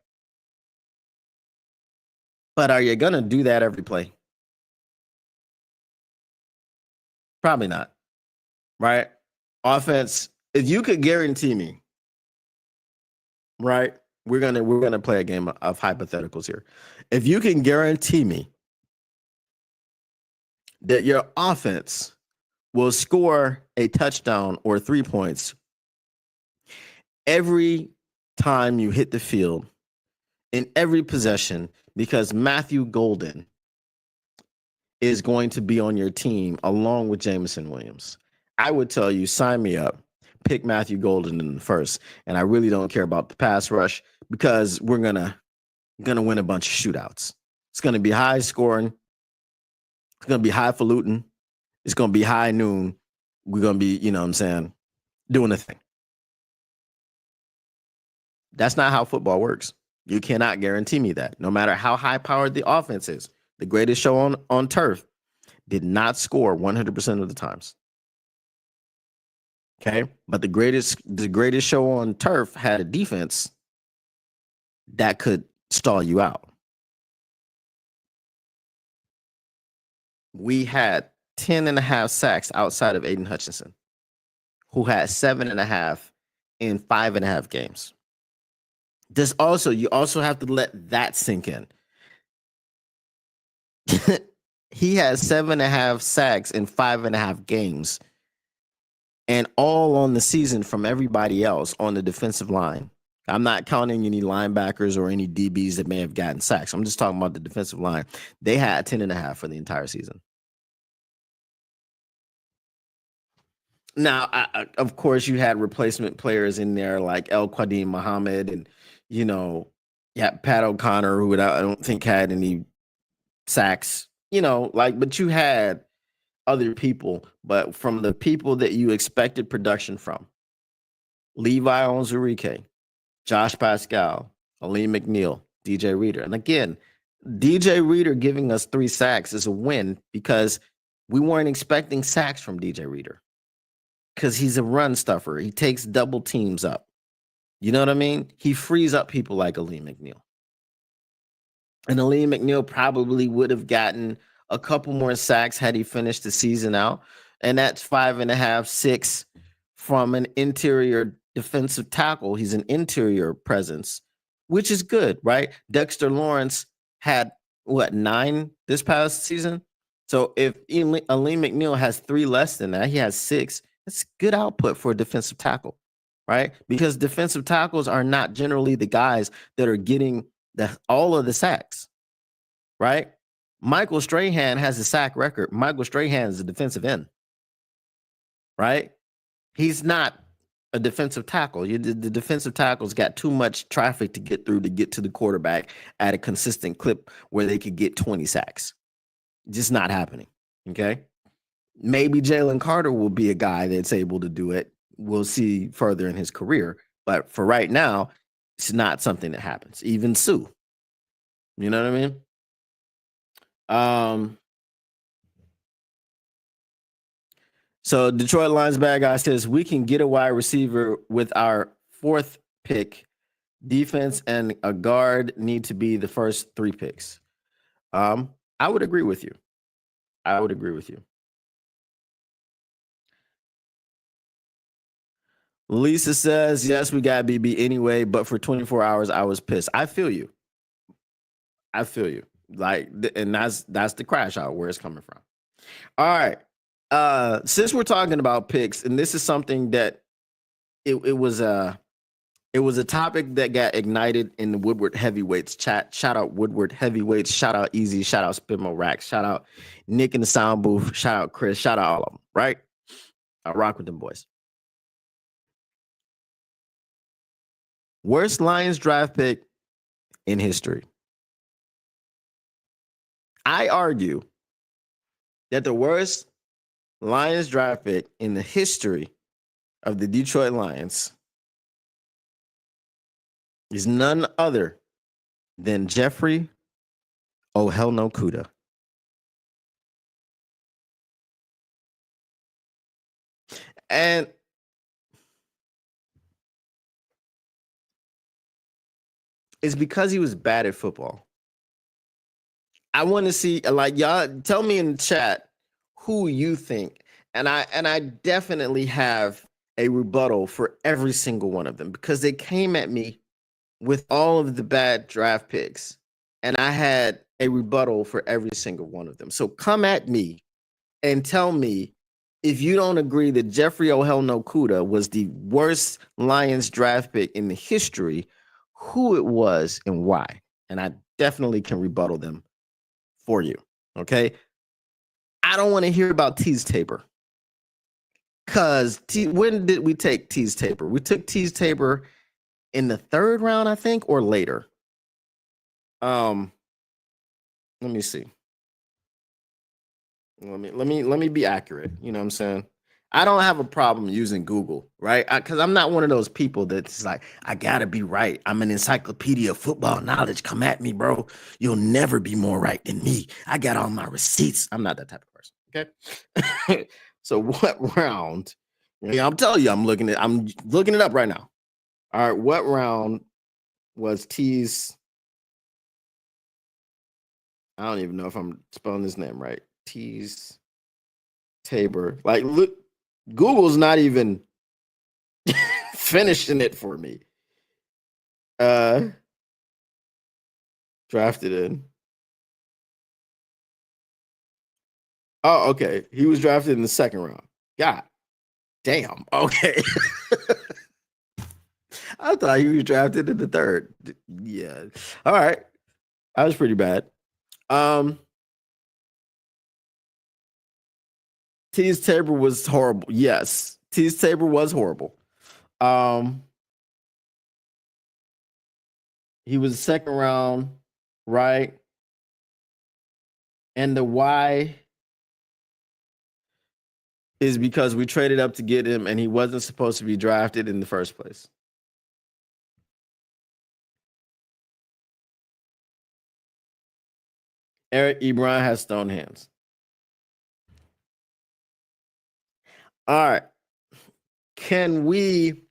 But are you going to do that every play? Probably not, right? Offense, if you could guarantee me, right? We're gonna play a game of hypotheticals here. If you can guarantee me that your offense will score a touchdown or 3 points every time you hit the field in every possession, because Matthew Golden is going to be on your team along with Jameson Williams, I would tell you, sign me up. Pick Matthew Golden in the first, and I really don't care about the pass rush because we're gonna win a bunch of shootouts. It's gonna be high scoring. It's gonna be highfalutin. It's gonna be high noon. We're gonna be, you know what I'm saying, doing the thing. That's not how football works. You cannot guarantee me that. No matter how high powered the offense is, the greatest show on turf did not score 100% of the times. Okay, but the greatest show on turf had a defense that could stall you out. We had 10.5 sacks outside of Aidan Hutchinson, who had 7.5 in 5.5 games. You also have to let that sink in. He has 7.5 sacks in 5.5 games, and all on the season from everybody else on the defensive line. I'm not counting any linebackers or any DBs that may have gotten sacks. I'm just talking about the defensive line. They had 10.5 for the entire season. Now, of course, you had replacement players in there like El Qadim Muhammad and, Pat O'Connor, who I don't think had any sacks, but you had other people. But from the people that you expected production from, Levi Onwuzurike, Josh Pascal, Aleem McNeil, DJ Reader. And again, DJ Reader giving us 3 sacks is a win because we weren't expecting sacks from DJ Reader because he's a run stuffer. He takes double teams up. You know what I mean? He frees up people like Aleem McNeil. And Aleem McNeil probably would have gotten a couple more sacks had he finished the season out. And that's 5.5, 6 from an interior defensive tackle. He's an interior presence, which is good, right? Dexter Lawrence had 9 this past season. So if Aleem McNeil has 3 less than that, he has 6. That's good output for a defensive tackle, right? Because defensive tackles are not generally the guys that are getting all of the sacks, right? Michael Strahan has a sack record. Michael Strahan is a defensive end, right? He's not a defensive tackle. The defensive tackles got too much traffic to get through to get to the quarterback at a consistent clip where they could get 20 sacks. Just not happening, okay? Maybe Jalen Carter will be a guy that's able to do it. We'll see further in his career. But for right now, it's not something that happens. Even Sue. You know what I mean? So Detroit Lions bad guy says we can get a wide receiver with our 4th pick. Defense and a guard need to be the first 3 picks. I would agree with you. Lisa says, yes, we got BB anyway, but for 24 hours, I was pissed. I feel you. Like, and that's the crash out where it's coming from. All right. Since we're talking about picks, and this is something that it was a topic that got ignited in the Woodward Heavyweights chat. Shout out Woodward Heavyweights. Shout out Easy. Shout out Spimo Racks. Shout out Nick in the sound booth. Shout out Chris. Shout out all of them. Right? I rock with them boys. Worst Lions draft pick in history. I argue that the worst Lions draft pick in the history of the Detroit Lions is none other than Jeffrey Oh, hell no, Cuda. And it's because he was bad at football. I want to see, like, y'all tell me in the chat who you think. And I definitely have a rebuttal for every single one of them because they came at me with all of the bad draft picks. And I had a rebuttal for every single one of them. So come at me and tell me if you don't agree that Jeffrey O'Hell No Kuda was the worst Lions draft pick in the history, who it was and why. And I definitely can rebuttal them for you. Okay. I don't want to hear about Tease Tabor. Because when did we take Tease Tabor? We took Tease Tabor in the 3rd round, I think, or later. Let me see. Let me be accurate. You know what I'm saying? I don't have a problem using Google, right? Because I'm not one of those people that's like, I gotta be right. I'm an encyclopedia of football knowledge. Come at me, bro. You'll never be more right than me. I got all my receipts. I'm not that type of person. Okay. So what round? Yeah, I'm telling you, I'm looking it up right now. All right, what round was T's? I don't even know if I'm spelling his name right. T's Tabor. Like, look, Google's not even finishing it for me. Drafted in. Oh, okay. He was drafted in the 2nd round. God damn. Okay. I thought he was drafted in the 3rd. Yeah. All right. That was pretty bad. Tease Tabor was horrible. Yes. Tease Tabor was horrible. He was 2nd round, right? And the why is because we traded up to get him and he wasn't supposed to be drafted in the first place. Eric Ebron has stone hands. All right. Can we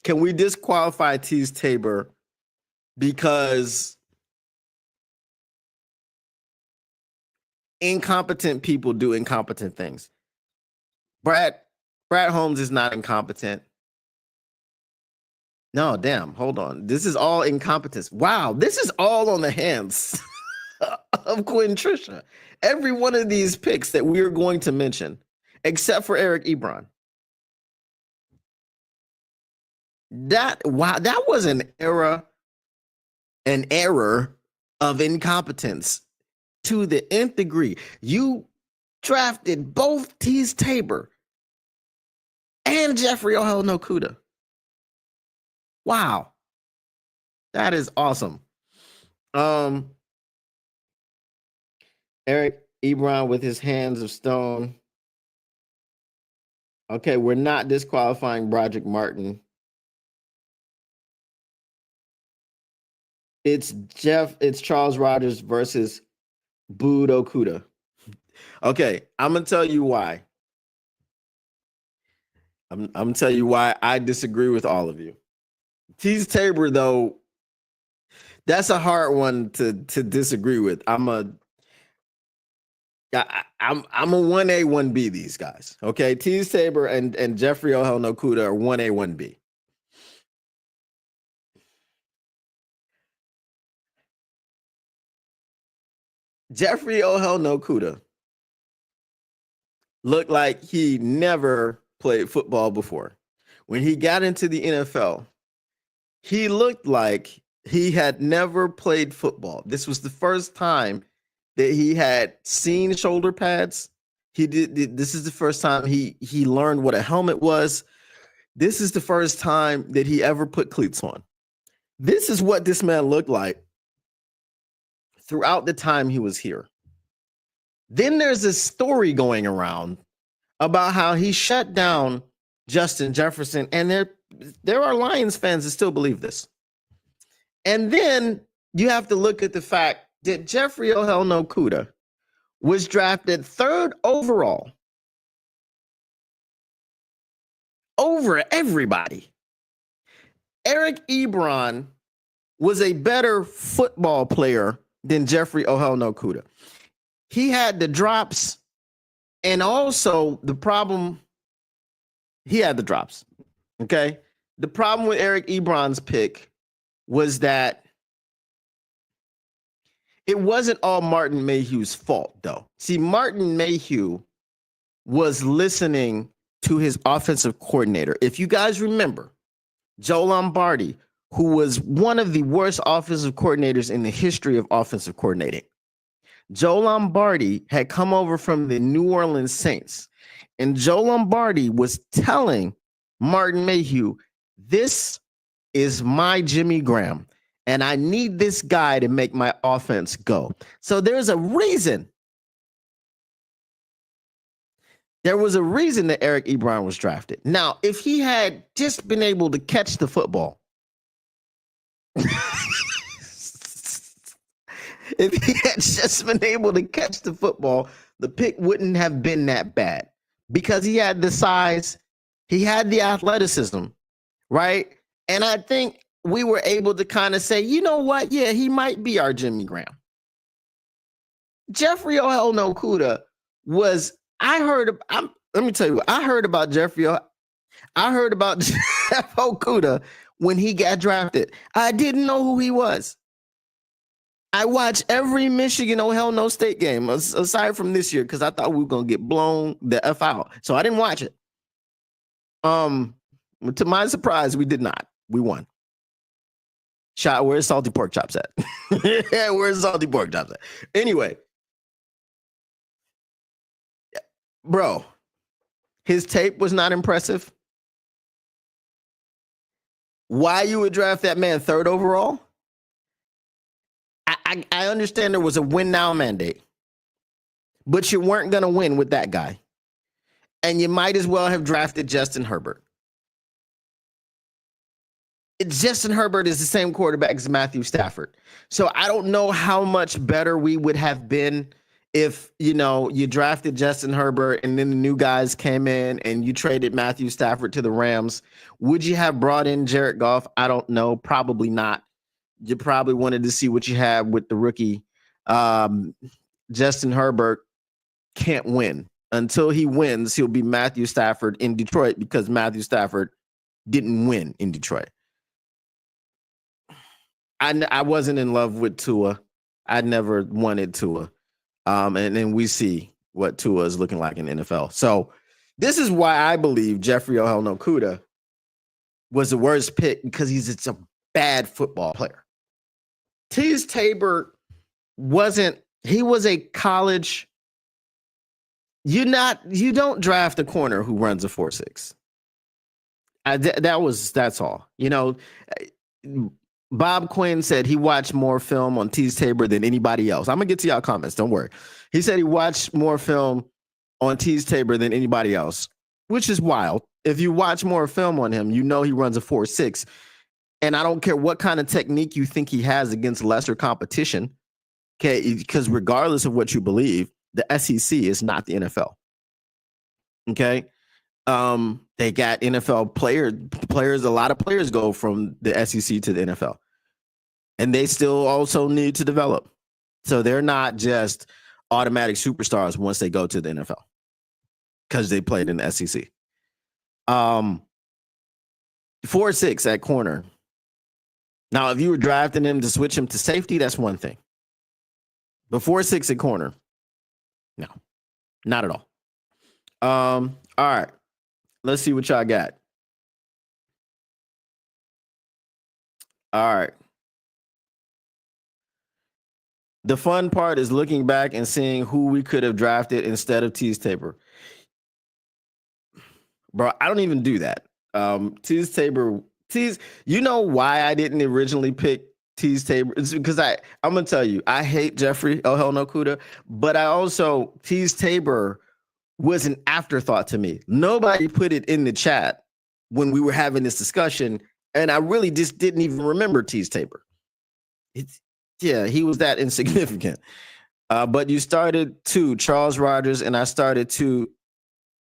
disqualify Tease Tabor because incompetent people do incompetent things? Brad Holmes is not incompetent. No, damn. Hold on. This is all incompetence. Wow, this is all on the hands of Quinn Trisha. Every one of these picks that we're going to mention, except for Eric Ebron. That was an error of incompetence to the nth degree. You drafted both Tease Tabor and Jeffrey O'Hell No Kuda. Wow. That is awesome. Eric Ebron with his hands of stone. Okay, we're not disqualifying Broderick Martin. It's Charles Rogers versus Bud Okuda. Okay, I'm gonna tell you why. I'm gonna tell you why I disagree with all of you. Tease Tabor, though, that's a hard one to disagree with. I'm a 1A, 1B, these guys. Okay. Tease Tabor and Jeffrey O'Hell No Kuda are 1A, 1B. Jeffrey O'Hell No Kuda looked like he never played football before. When he got into the NFL, he looked like he had never played football. This was the first time that he had seen shoulder pads. This is the first time he learned what a helmet was. This is the first time that he ever put cleats on. This is what this man looked like throughout the time he was here. Then there's this story going around about how he shut down Justin Jefferson, and there are Lions fans that still believe this. And then you have to look at the fact that Jeffrey Okudah was drafted 3rd overall over everybody. Eric Ebron was a better football player than Jeffrey Okudah. He had the drops, and also the problem, he had the drops. Okay. The problem with Eric Ebron's pick was that it wasn't all Martin Mayhew's fault, though. See, Martin Mayhew was listening to his offensive coordinator. If you guys remember, Joe Lombardi, who was one of the worst offensive coordinators in the history of offensive coordinating. Joe Lombardi had come over from the New Orleans Saints, and Joe Lombardi was telling Martin Mayhew, this is my Jimmy Graham, and I need this guy to make my offense go. So there's a reason. There was a reason that Eric Ebron was drafted. Now, if he had just been able to catch the football, if he had just been able to catch the football, the pick wouldn't have been that bad because he had the size, he had the athleticism, right? And I think we were able to kind of say, you know what? Yeah, he might be our Jimmy Graham. Jeffrey Okudah was, let me tell you what, I heard about Jeff Okudah when he got drafted. I didn't know who he was. I watched every Michigan No State game aside from this year because I thought we were gonna get blown the F out. So I didn't watch it. To my surprise, we did not. We won. Where's Salty Pork Chops at? Where's Salty Pork Chops at? Anyway, bro, his tape was not impressive. Why you would draft that man 3rd overall? I understand there was a win now mandate, but you weren't going to win with that guy. And you might as well have drafted Justin Herbert. Justin Herbert is the same quarterback as Matthew Stafford. So I don't know how much better we would have been if, you drafted Justin Herbert and then the new guys came in and you traded Matthew Stafford to the Rams. Would you have brought in Jared Goff? I don't know. Probably not. You probably wanted to see what you had with the rookie. Justin Herbert can't win. Until he wins, he'll be Matthew Stafford in Detroit because Matthew Stafford didn't win in Detroit. I wasn't in love with Tua. I never wanted Tua. And then we see what Tua is looking like in the NFL. So this is why I believe Jeffrey Okudah was the worst pick because he's a bad football player. Teez Tabor wasn't. He was a college. You don't draft a corner who runs a 4.6. That's all. Bob Quinn said he watched more film on Teez Tabor than anybody else. I'm gonna get to y'all comments. Don't worry. He said he watched more film on Teez Tabor than anybody else, which is wild. If you watch more film on him, he runs a 4.6. And I don't care what kind of technique you think he has against lesser competition. Okay, because regardless of what you believe, the SEC is not the NFL. Okay. They got NFL players. A lot of players go from the SEC to the NFL, and they still also need to develop. So they're not just automatic superstars once they go to the NFL because they played in the SEC. 4.6 at corner. Now, if you were drafting him to switch him to safety, that's one thing. But 4.6 at corner, no, not at all. All right. Let's see what y'all got. All right. The fun part is looking back and seeing who we could have drafted instead of Teez Tabor. Bro, I don't even do that. Teez Tabor, you know why I didn't originally pick Teez Tabor? It's because I'm going to tell you, I hate Jeffrey Okudah, but Teez Tabor was an afterthought to me. Nobody put it in the chat when we were having this discussion, and I really just didn't even remember Teez Tabor. It's yeah, he was that insignificant. But you started two, Charles Rogers, and I started two,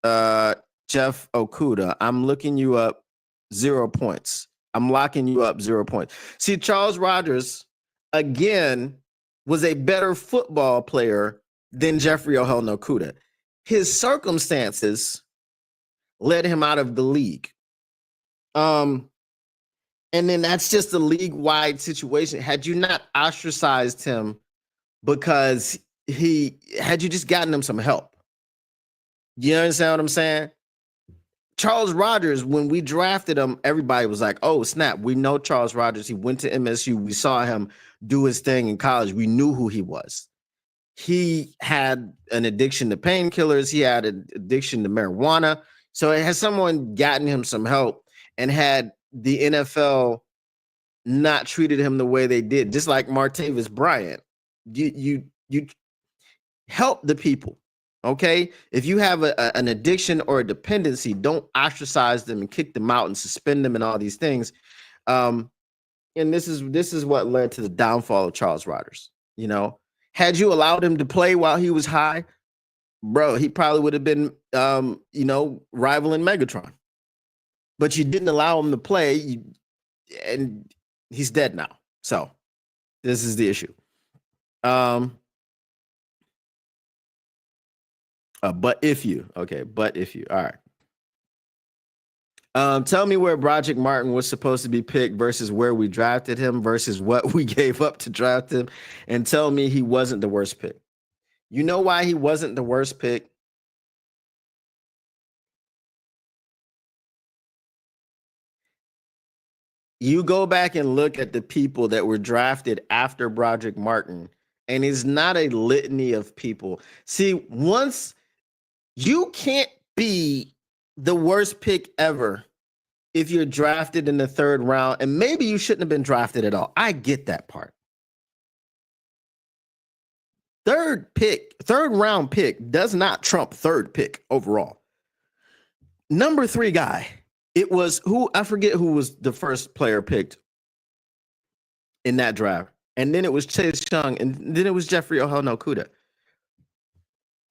Jeff Okuda. I'm looking you up, 0 points. I'm locking you up, 0 points. See, Charles Rogers, again, was a better football player than Jeffrey O'Hell Okuda. His circumstances led him out of the league. And then that's just a league-wide situation. Had you not ostracized him because had you just gotten him some help? You understand what I'm saying? Charles Rogers, when we drafted him, everybody was like, oh, snap. We know Charles Rogers. He went to MSU. We saw him do his thing in college. We knew who he was. He had an addiction to painkillers. He had an addiction to marijuana. So has someone gotten him some help, and had the NFL not treated him the way they did, just like Martavis Bryant, you help the people. Okay, if you have an addiction or a dependency, don't ostracize them and kick them out and suspend them and all these things. And this is what led to the downfall of Charles Rogers. You know, had you allowed him to play while he was high, bro, he probably would have been, rivaling Megatron. But you didn't allow him to play, and he's dead now. So this is the issue. But if you, all right. Tell me where Broderick Martin was supposed to be picked versus where we drafted him versus what we gave up to draft him, and tell me he wasn't the worst pick. You know why he wasn't the worst pick? You go back and look at the people that were drafted after Broderick Martin, and it's not a litany of people. See, once you can't be the worst pick ever if you're drafted in the third round, and maybe you shouldn't have been drafted at all. I get that part. Third round pick does not trump third pick overall. Number 3 guy. It was I forget who was the first player picked in that draft. And then it was Chase Young, and then it was Jeffrey O'Hell Okuda.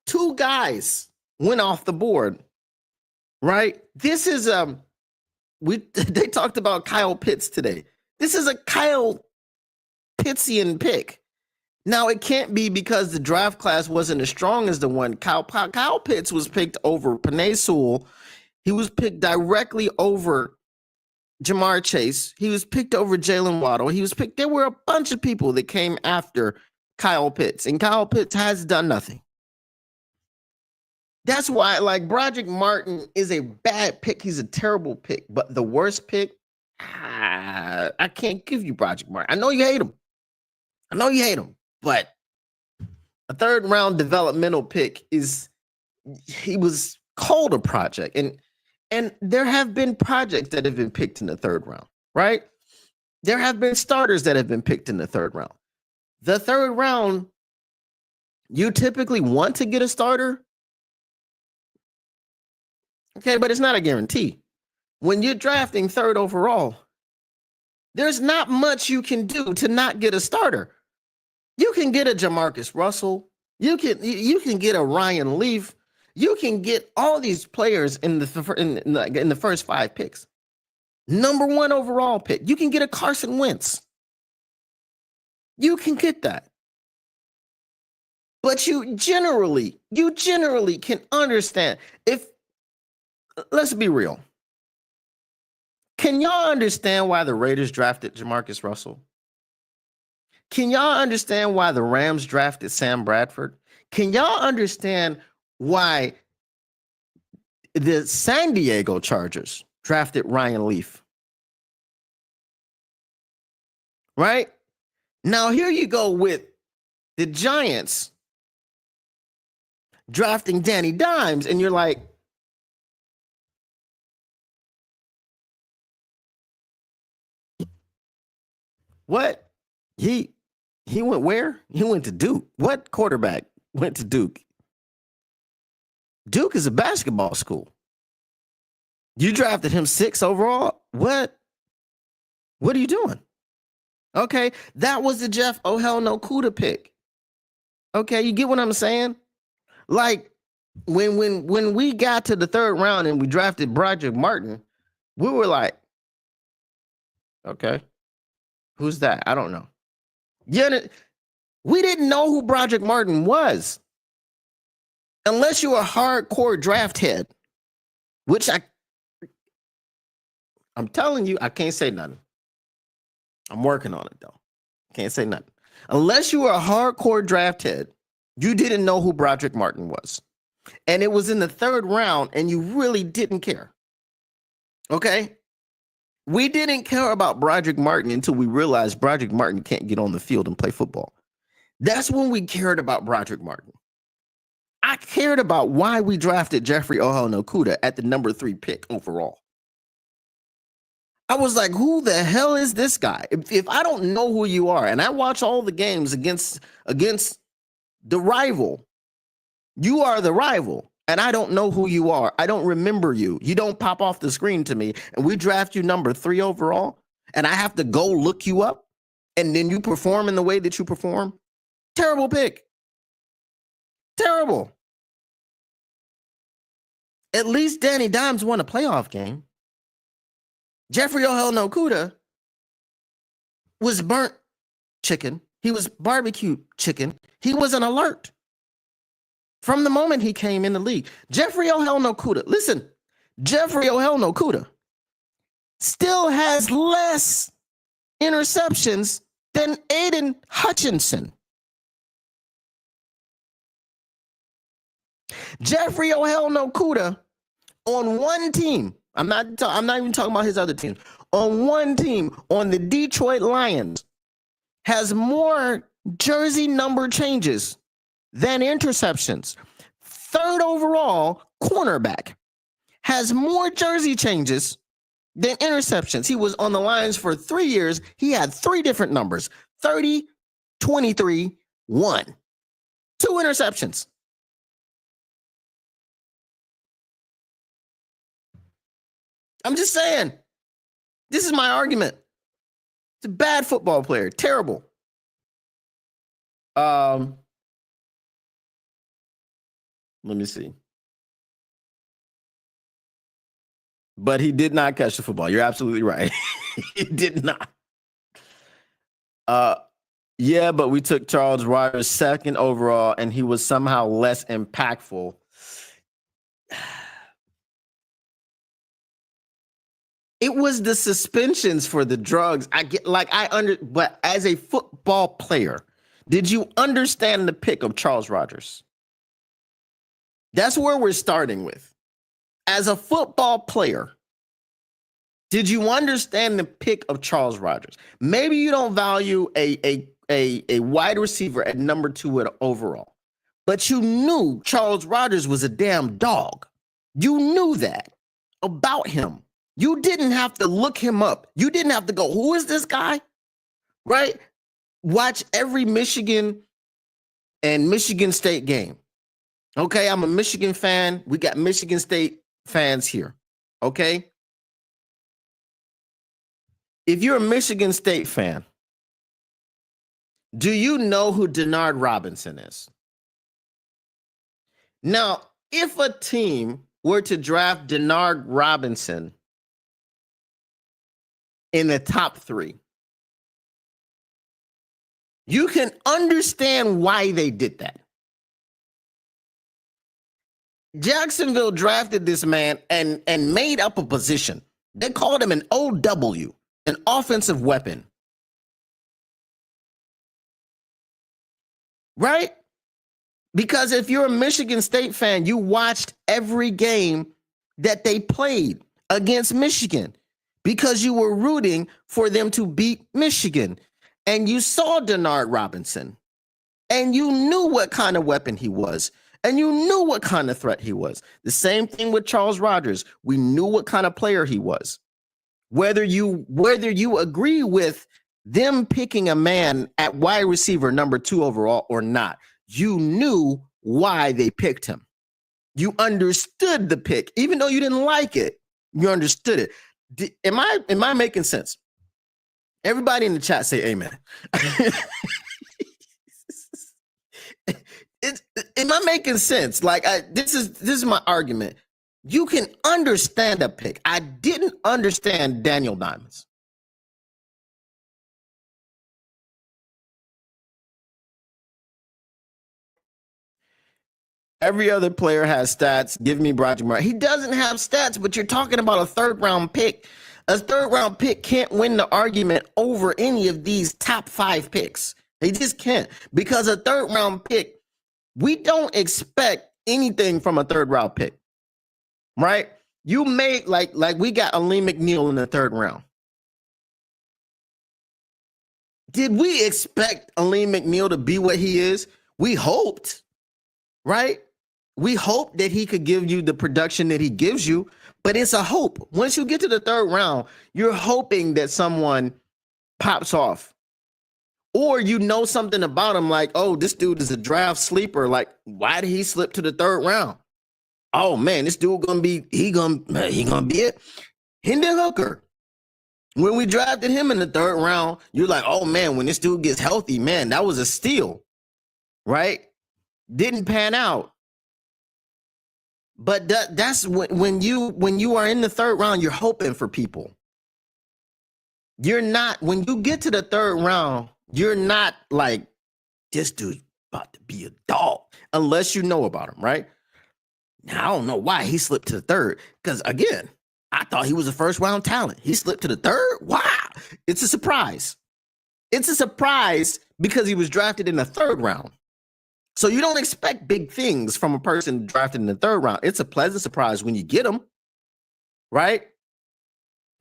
2 guys went off the board, right? This is they talked about Kyle Pitts today. This is a Kyle Pittsian pick. Now, it can't be because the draft class wasn't as strong as the one. Kyle Pitts was picked over Penei Sewell. He was picked directly over Jamar Chase. He was picked over Jalen Waddle. There were a bunch of people that came after Kyle Pitts, and Kyle Pitts has done nothing. That's why, like, Broderick Martin is a bad pick. He's a terrible pick, but the worst pick, I can't give you Broderick Martin. I know you hate him. But a third round developmental pick he was called a project. And there have been projects that have been picked in the third round, right? There have been starters that have been picked in the third round. The third round, you typically want to get a starter. Okay, but it's not a guarantee. When you're drafting third overall, there's not much you can do to not get a starter. You can get a Jamarcus Russell. You can get a Ryan Leaf. You can get all these players in the first 5 picks. Number 1 overall pick. You can get a Carson Wentz. You can get that. But you generally can understand let's be real. Can y'all understand why the Raiders drafted Jamarcus Russell? Can y'all understand why the Rams drafted Sam Bradford? Can y'all understand why the San Diego Chargers drafted Ryan Leaf? Right? Now, here you go with the Giants drafting Danny Dimes, and you're like, what? He went where? He went to Duke. What quarterback went to Duke? Duke is a basketball school. You drafted him 6 overall? What are you doing? Okay, that was the Jeff Oh Hell No Kuda pick. Okay, you get what I'm saying? Like when we got to the third round and we drafted Broderick Martin, we were like, okay, who's that? I don't know. Yeah, we didn't know who Broderick Martin was unless you're a hardcore draft head, which I'm telling you, I can't say nothing. I'm working on it though. Can't say nothing. Unless you were a hardcore draft head, you didn't know who Broderick Martin was. And it was in the third round, and you really didn't care. Okay? We didn't care about Broderick Martin until we realized Broderick Martin can't get on the field and play football. That's when we cared about Broderick Martin. I cared about why we drafted Jeffrey Ohaonokuda at the number 3 pick overall. I was like, who the hell is this guy? If I don't know who you are, and I watch all the games against the rival, you are the rival, and I don't know who you are. I don't remember you. You don't pop off the screen to me, and we draft you number 3 overall, and I have to go look you up, and then you perform in the way that you perform. Terrible pick. Terrible. At least Danny Dimes won a playoff game. Jeffrey Ohaonokuda was burnt chicken. He was barbecue chicken. He was an alert from the moment he came in the league. Jeffrey Ohaonokuda, listen, Jeffrey Ohaonokuda still has less interceptions than Aidan Hutchinson. Jeffrey Ohaonokuda on one team, I'm not even talking about his other teams. On one team, on the Detroit Lions, has more jersey number changes than interceptions. Third overall, cornerback, has more jersey changes than interceptions. He was on the Lions for 3 years. He had 3 different numbers: 30, 23, 1. 2 interceptions. I'm just saying, this is my argument. It's a bad football player. Terrible. Let me see. But he did not catch the football. You're absolutely right. He did not. Yeah, but we took Charles Rogers 2nd overall, and he was somehow less impactful. It was the suspensions for the drugs. But as a football player, did you understand the pick of Charles Rogers? That's where we're starting with. As a football player, did you understand the pick of Charles Rogers? Maybe you don't value a wide receiver at number 2 overall, but you knew Charles Rogers was a damn dog. You knew that about him. You didn't have to look him up. You didn't have to go, who is this guy? Right? Watch every Michigan and Michigan State game. Okay, I'm a Michigan fan. We got Michigan State fans here. Okay? If you're a Michigan State fan, do you know who Denard Robinson is? Now, if a team were to draft Denard Robinson in the top 3, you can understand why they did that. Jacksonville drafted this man and made up a position. They called him an OW, an offensive weapon. Right? Because if you're a Michigan State fan, you watched every game that they played against Michigan because you were rooting for them to beat Michigan. And you saw Denard Robinson, and you knew what kind of weapon he was, and you knew what kind of threat he was. The same thing with Charles Rogers. We knew what kind of player he was. Whether you agree with them picking a man at wide receiver number 2 overall or not, you knew why they picked him. You understood the pick, even though you didn't like it. You understood it. Am I making sense? Everybody in the chat say amen. Am I making sense? Like this is my argument. You can understand a pick. I didn't understand Daniel Diamonds. Every other player has stats. Give me Broderick Martin. He doesn't have stats, but you're talking about a third round pick. A third round pick can't win the argument over any of these top 5 picks. They just can't, because a third round pick, we don't expect anything from a third round pick, right? You make like we got Aleem McNeil in the third round. Did we expect Aleem McNeil to be what he is? We hoped, right? We hope that he could give you the production that he gives you, but it's a hope. Once you get to the third round, you're hoping that someone pops off, or you know something about him, like, oh, this dude is a draft sleeper. Like, why did he slip to the third round? Oh man, this dude gonna be he gonna be it. Hendon Hooker. When we drafted him in the third round, you're like, oh man, when this dude gets healthy, man, that was a steal, right? Didn't pan out. But that's when you are in the third round, you're hoping for people. You're not, when you get to the third round, you're not like, this dude's about to be a dog, unless you know about him, right? Now, I don't know why he slipped to the third, because again, I thought he was a first round talent. He slipped to the third? Wow. It's a surprise. It's a surprise because he was drafted in the third round. So you don't expect big things from a person drafted in the third round. It's a pleasant surprise when you get them, right?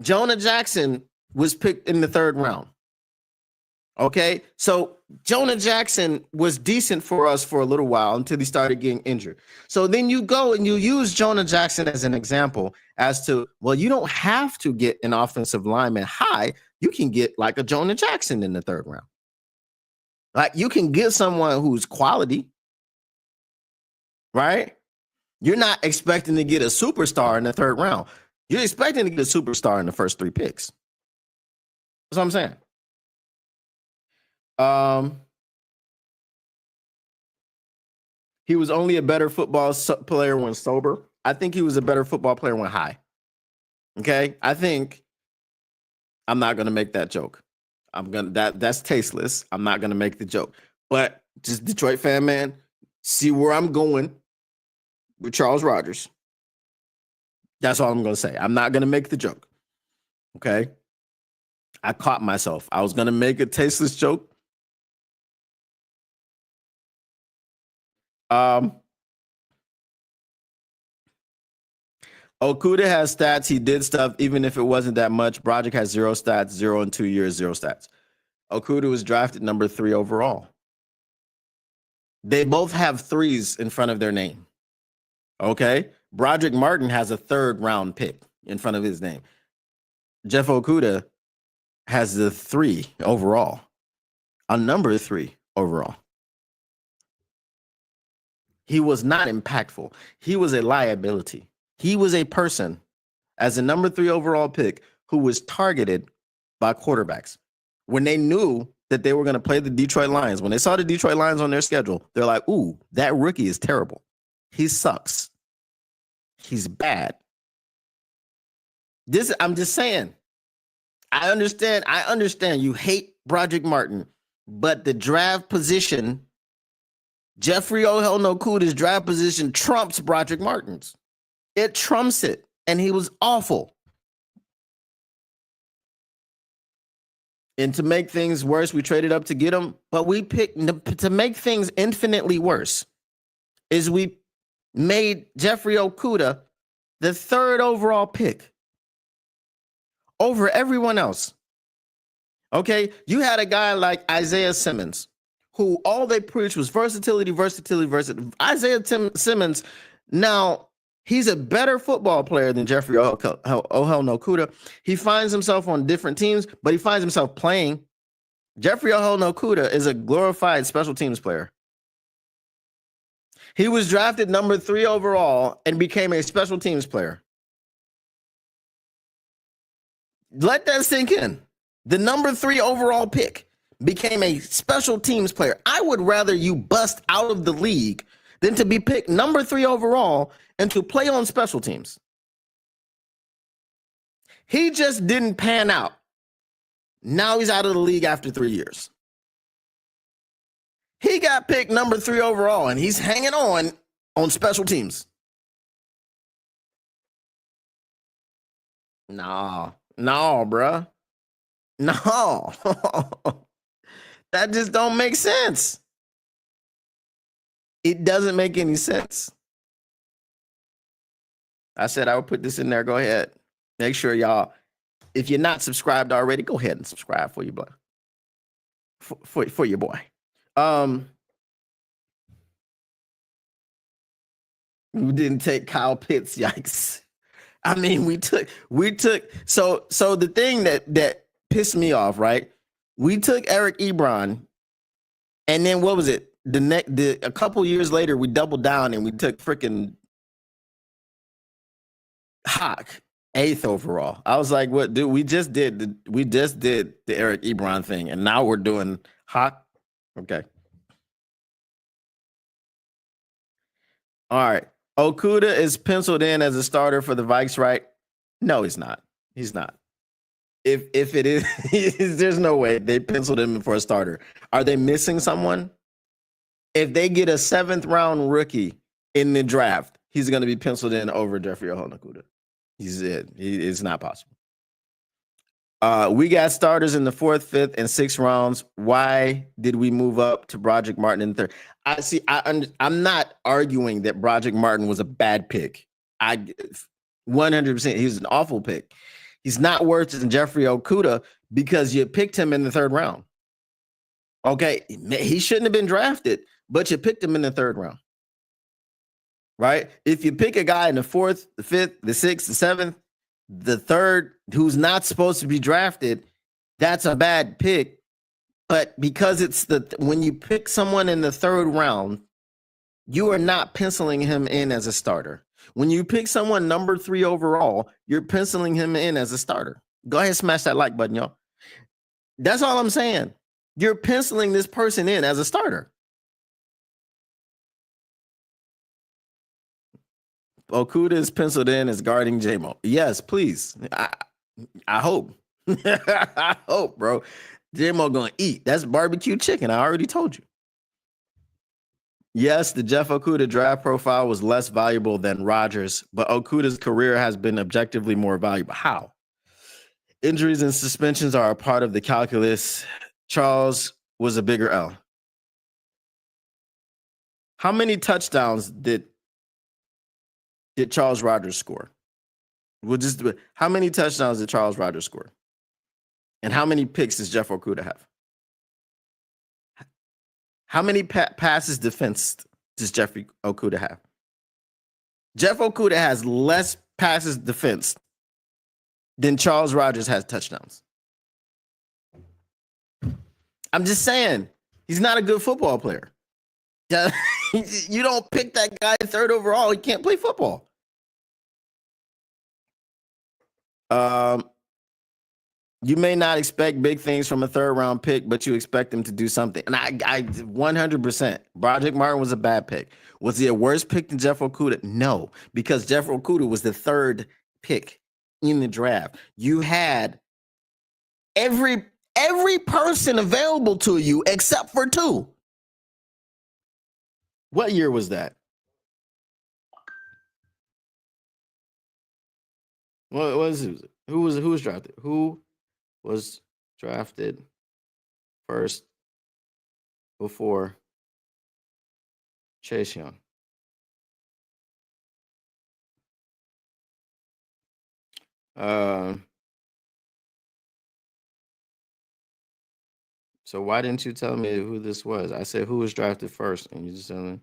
Jonah Jackson was picked in the third round. Okay, so Jonah Jackson was decent for us for a little while until he started getting injured. So then you go and you use Jonah Jackson as an example as to, well, you don't have to get an offensive lineman high. You can get like a Jonah Jackson in the third round. Like, you can get someone who's quality, right? You're not expecting to get a superstar in the third round. You're expecting to get a superstar in the first 3 picks. That's what I'm saying. He was only a better football player when sober. I think he was a better football player when high. Okay, I think I'm not gonna make that joke. That's tasteless. I'm not gonna make the joke. But just Detroit fan, man, see where I'm going with Charles Rogers. That's all I'm gonna say. I'm not gonna make the joke. Okay. I caught myself. I was gonna make a tasteless joke. Okuda has stats. He did stuff, even if it wasn't that much. Broderick has 0 stats, 0 in 2 years, 0 stats. Okuda was drafted number 3 overall. They both have 3s in front of their name. Okay. Broderick Martin has a 3rd round pick in front of his name. Jeff Okuda has the 3 overall, a number 3 overall. He was not impactful. He was a liability. He was a person as a number 3 overall pick who was targeted by quarterbacks. When they knew that they were going to play the Detroit Lions, when they saw the Detroit Lions on their schedule, they're like, ooh, that rookie is terrible. He sucks. He's bad. I'm just saying. I understand you hate Broderick Martin, but the draft position, Jeffrey Okuda's draft position trumps Broderick Martin's. It trumps it, and he was awful. And to make things worse, we traded up to get him, but we picked to make things infinitely worse. Is we made Jeffrey Okuda the 3rd overall pick over everyone else. Okay, you had a guy like Isaiah Simmons, who all they preached was versatility. Isaiah Simmons, now he's a better football player than Jeffrey Okuda. He finds himself on different teams, but he finds himself playing. Jeffrey Okuda is a glorified special teams player. He was drafted number 3 overall and became a special teams player. Let that sink in. The number 3 overall pick became a special teams player. I would rather you bust out of the league than to be picked number 3 overall and to play on special teams. He just didn't pan out. Now he's out of the league after 3 years. He got picked number 3 overall, and he's hanging on special teams. No, bruh. No. That just don't make sense. It doesn't make any sense. I said I would put this in there. Go ahead. Make sure y'all, if you're not subscribed already, go ahead and subscribe for your boy. For your boy. We didn't take Kyle Pitts. Yikes. I mean, we took so the thing that pissed me off, right? We took Eric Ebron, and then what was it? A couple years later, we doubled down and we took freaking Hawk 8th overall. I was like, what, dude? We just did the Eric Ebron thing, and now we're doing Hawk. Okay. All right. Okuda is penciled in as a starter for the Vikes, right? No, he's not. He's not. If it is, there's no way they penciled him for a starter. Are they missing someone? If they get a 7th round rookie in the draft, he's going to be penciled in over Jeffrey Okuda. It's not possible. We got starters in the 4th, 5th, and 6th rounds. Why did we move up to Broderick Martin in the 3rd? I'm not arguing that Broderick Martin was a bad pick. 100%. He was an awful pick. He's not worse than Jeffrey Okuda because you picked him in the 3rd round. Okay, he shouldn't have been drafted, but you picked him in the 3rd round. Right? If you pick a guy in the 4th, the 5th, the 6th, the 7th, the 3rd, who's not supposed to be drafted, that's a bad pick. But because it's when you pick someone in the 3rd round, you are not penciling him in as a starter. When you pick someone number 3 overall, you're penciling him in as a starter. Go ahead and smash that like button, y'all. That's all I'm saying. You're penciling this person in as a starter. Okuda is penciled in as guarding J-Mo. Yes, please. I hope. I hope, bro. J-Mo gonna eat. That's barbecue chicken. I already told you. Yes, the Jeff Okuda draft profile was less valuable than Rodgers, but Okuda's career has been objectively more valuable. How? Injuries and suspensions are a part of the calculus. Charles was a bigger L. How many touchdowns did Charles Rodgers score? How many touchdowns did Charles Rodgers score? And how many picks does Jeff Okuda have? How many passes defensed does Jeffrey Okuda have? Jeff Okuda has less passes defensed than Charles Rodgers has touchdowns. I'm just saying, he's not a good football player. You don't pick that guy 3rd overall. He can't play football. You may not expect big things from a 3rd round pick, but you expect him to do something. And I 100%. Broderick Martin was a bad pick. Was he a worse pick than Jeff Okuda? No, because Jeff Okuda was the 3rd pick in the draft. You had every person available to you except for 2. What year was that? What was it? Who was drafted? Who was drafted first before Chase Young? So why didn't you tell me who this was? I said who was drafted first, and you just tell me.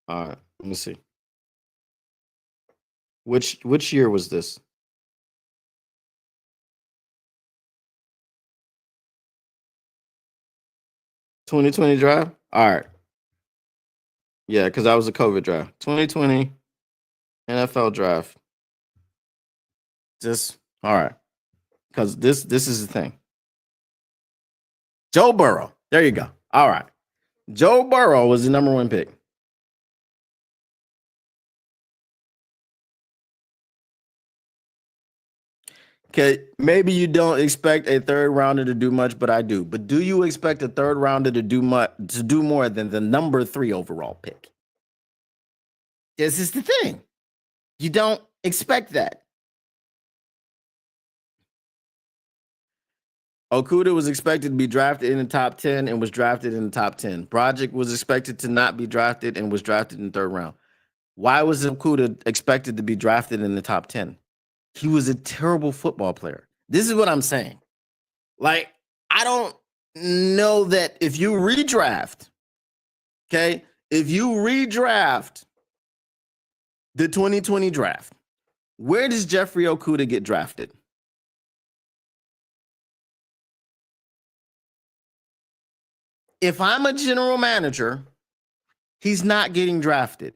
All right, let me see. Which year was this? 2020 draft? All right. Yeah, because that was a COVID draft. 2020 NFL draft. Just all right. Because this is the thing. Joe Burrow. There you go. All right. Joe Burrow was the number 1 pick. Okay, maybe you don't expect a third rounder to do much, but I do. But do you expect a third rounder to do more than the number 3 overall pick? This is the thing. You don't expect that. Okudah was expected to be drafted in the top 10 and was drafted in the top 10. Broderick was expected to not be drafted and was drafted in the 3rd round. Why was Okudah expected to be drafted in the top 10? He was a terrible football player. This is what I'm saying. Like, I don't know that if you redraft, okay, if you redraft the 2020 draft, where does Jeffrey Okudah get drafted? If I'm a general manager, he's not getting drafted.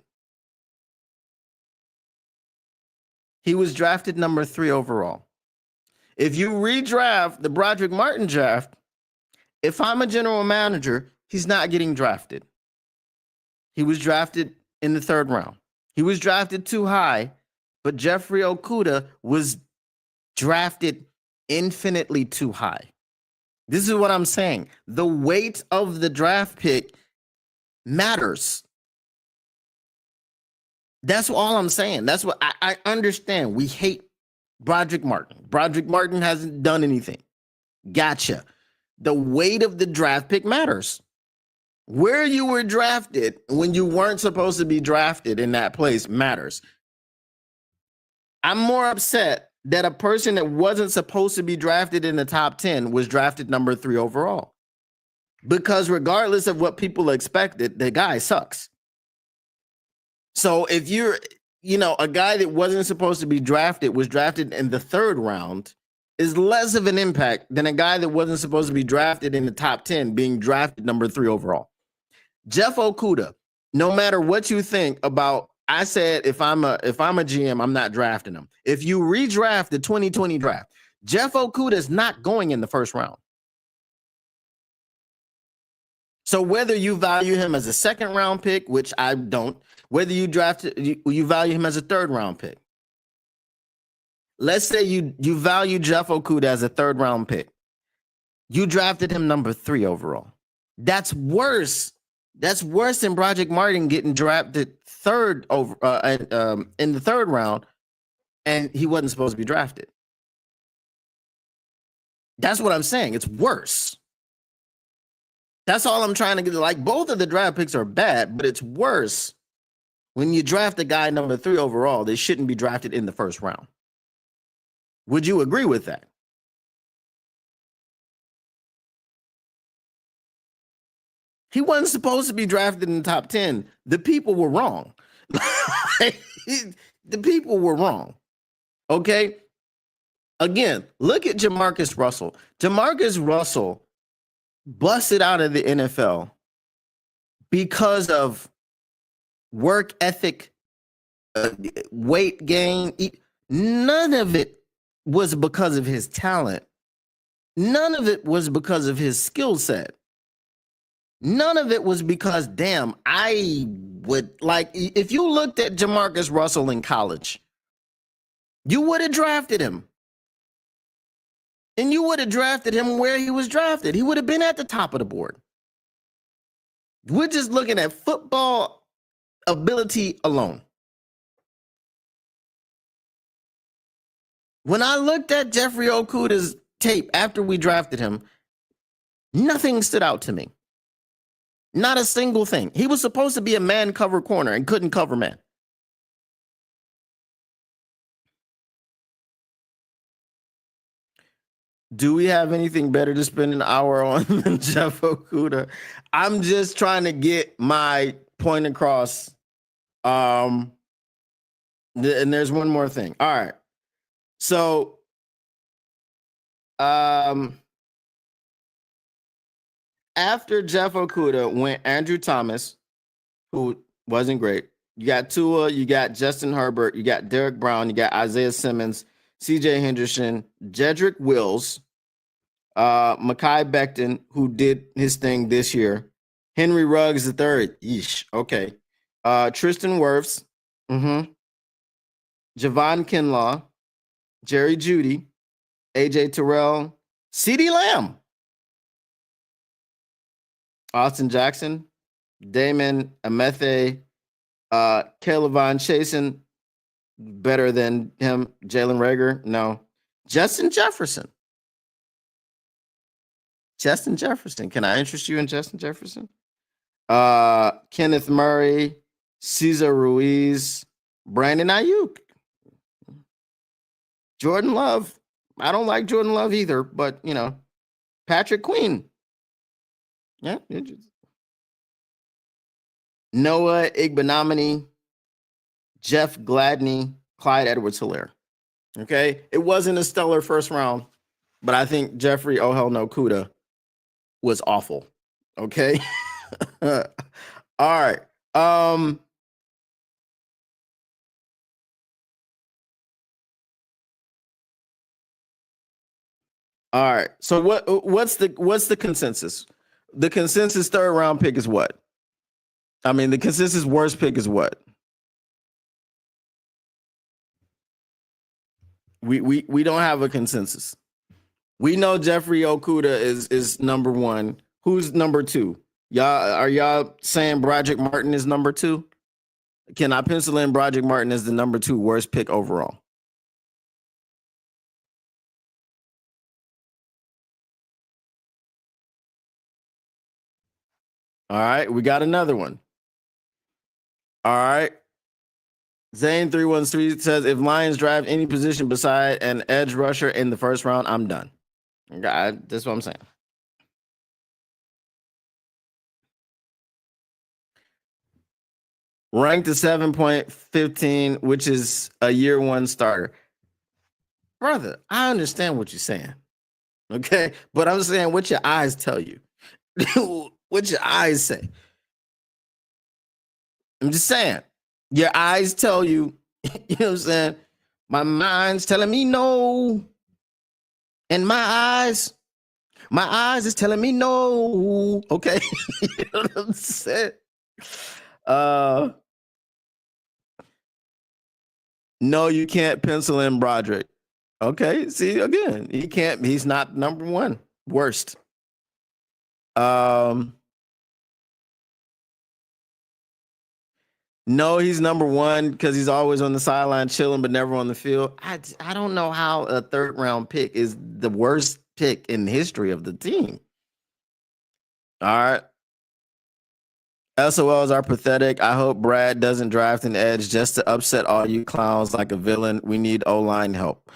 He was drafted number 3 overall. If you redraft the Broderick Martin draft, if I'm a general manager, he's not getting drafted. He was drafted in the 3rd round. He was drafted too high, but Jeffrey Okudah was drafted infinitely too high. This is what I'm saying. The weight of the draft pick matters. That's all I'm saying. That's what I understand. We hate Broderick Martin. Broderick Martin hasn't done anything. Gotcha. The weight of the draft pick matters. Where you were drafted when you weren't supposed to be drafted in that place matters. I'm more upset that a person that wasn't supposed to be drafted in the top 10 was drafted number 3 overall. Because regardless of what people expected, the guy sucks. So if you're, a guy that wasn't supposed to be drafted was drafted in the 3rd round is less of an impact than a guy that wasn't supposed to be drafted in the top 10 being drafted number 3 overall. Jeff Okudah, no matter what you think about, I said if I'm a GM, I'm not drafting him. If you redraft the 2020 draft, Jeff Okudah is not going in the 1st round. So whether you value him as a 2nd round pick, which I don't, whether you value him as a 3rd round pick. Let's say you value Jeff Okudah as a 3rd round pick. You drafted him number 3 overall. That's worse. That's worse than Broderick Martin getting drafted 3rd over in the 3rd round, and he wasn't supposed to be drafted. That's what I'm saying. It's worse. That's all I'm trying to get. Like, both of the draft picks are bad, but it's worse when you draft a guy number 3 overall. They shouldn't be drafted in the 1st round. Would you agree with that? He wasn't supposed to be drafted in the top 10. The people were wrong. The people were wrong. Okay? Again, look at Jamarcus Russell. Jamarcus Russell busted out of the NFL because of work ethic, weight gain. None of it was because of his talent. None of it was because of his skill set. None of it was because, damn, I would like, if you looked at Jamarcus Russell in college, you would have drafted him. And you would have drafted him where he was drafted. He would have been at the top of the board. We're just looking at football ability alone. When I looked at Jeffrey Okudah's tape after we drafted him, nothing stood out to me. Not a single thing. He was supposed to be a man cover corner and couldn't cover man. Do we have anything better to spend an hour on than Jeff Okudah? I'm just trying to get my point across. And there's one more thing. All right. So, after Jeff Okudah went Andrew Thomas, who wasn't great. You got Tua, you got Justin Herbert, you got Derek Brown, you got Isaiah Simmons, CJ Henderson, Jedrick Wills, Mekhi Becton, who did his thing this year, Henry Ruggs the third. Yeesh. Okay. Tristan Wirfs, Javon Kinlaw, Jerry Jeudy, AJ Terrell, CeeDee Lamb, Austin Jackson, Damon Amethe, Caleb Chasen, better than him, Jalen Rager. No. Justin Jefferson. Justin Jefferson. Can I interest you in Justin Jefferson? Kenneth Murray, Cesar Ruiz, Brandon Ayuk, Jordan Love. I don't like Jordan Love either, but you know, Patrick Queen. Yeah. Noah Igbenamani, Jeff Gladney, Clyde Edwards-Helaire. Okay. It wasn't a stellar first round, but I think Jeffrey Oh Hell No Kuda was awful. Okay. All right. All right. So what's the consensus? The consensus third round pick is what? I mean, the consensus worst pick is what? We don't have a consensus. We know Jeffrey Okuda is number one. Who's number two? Y'all saying Broderick Martin is number two? Can I pencil in Broderick Martin as the number two worst pick overall? All right, we got another one. All right. Zane313 says if Lions draft any position beside an edge rusher in the first round, I'm done. That's what I'm saying. Ranked to 7.15, which is a year one starter. Brother, I understand what you're saying. Okay. But I'm saying what your eyes tell you. What your eyes say. I'm just saying. Your eyes tell you, you know what I'm saying? My mind's telling me no. And my eyes is telling me no. Okay. You know what I'm saying? No, you can't pencil in Broderick. Okay. See, again, he's not number one. Worst. No, he's number one because he's always on the sideline chilling, but never on the field. I don't know how a third round pick is the worst pick in the history of the team. All right. SOLs are pathetic. I hope Brad doesn't draft an edge just to upset all you clowns like a villain. We need O-line help.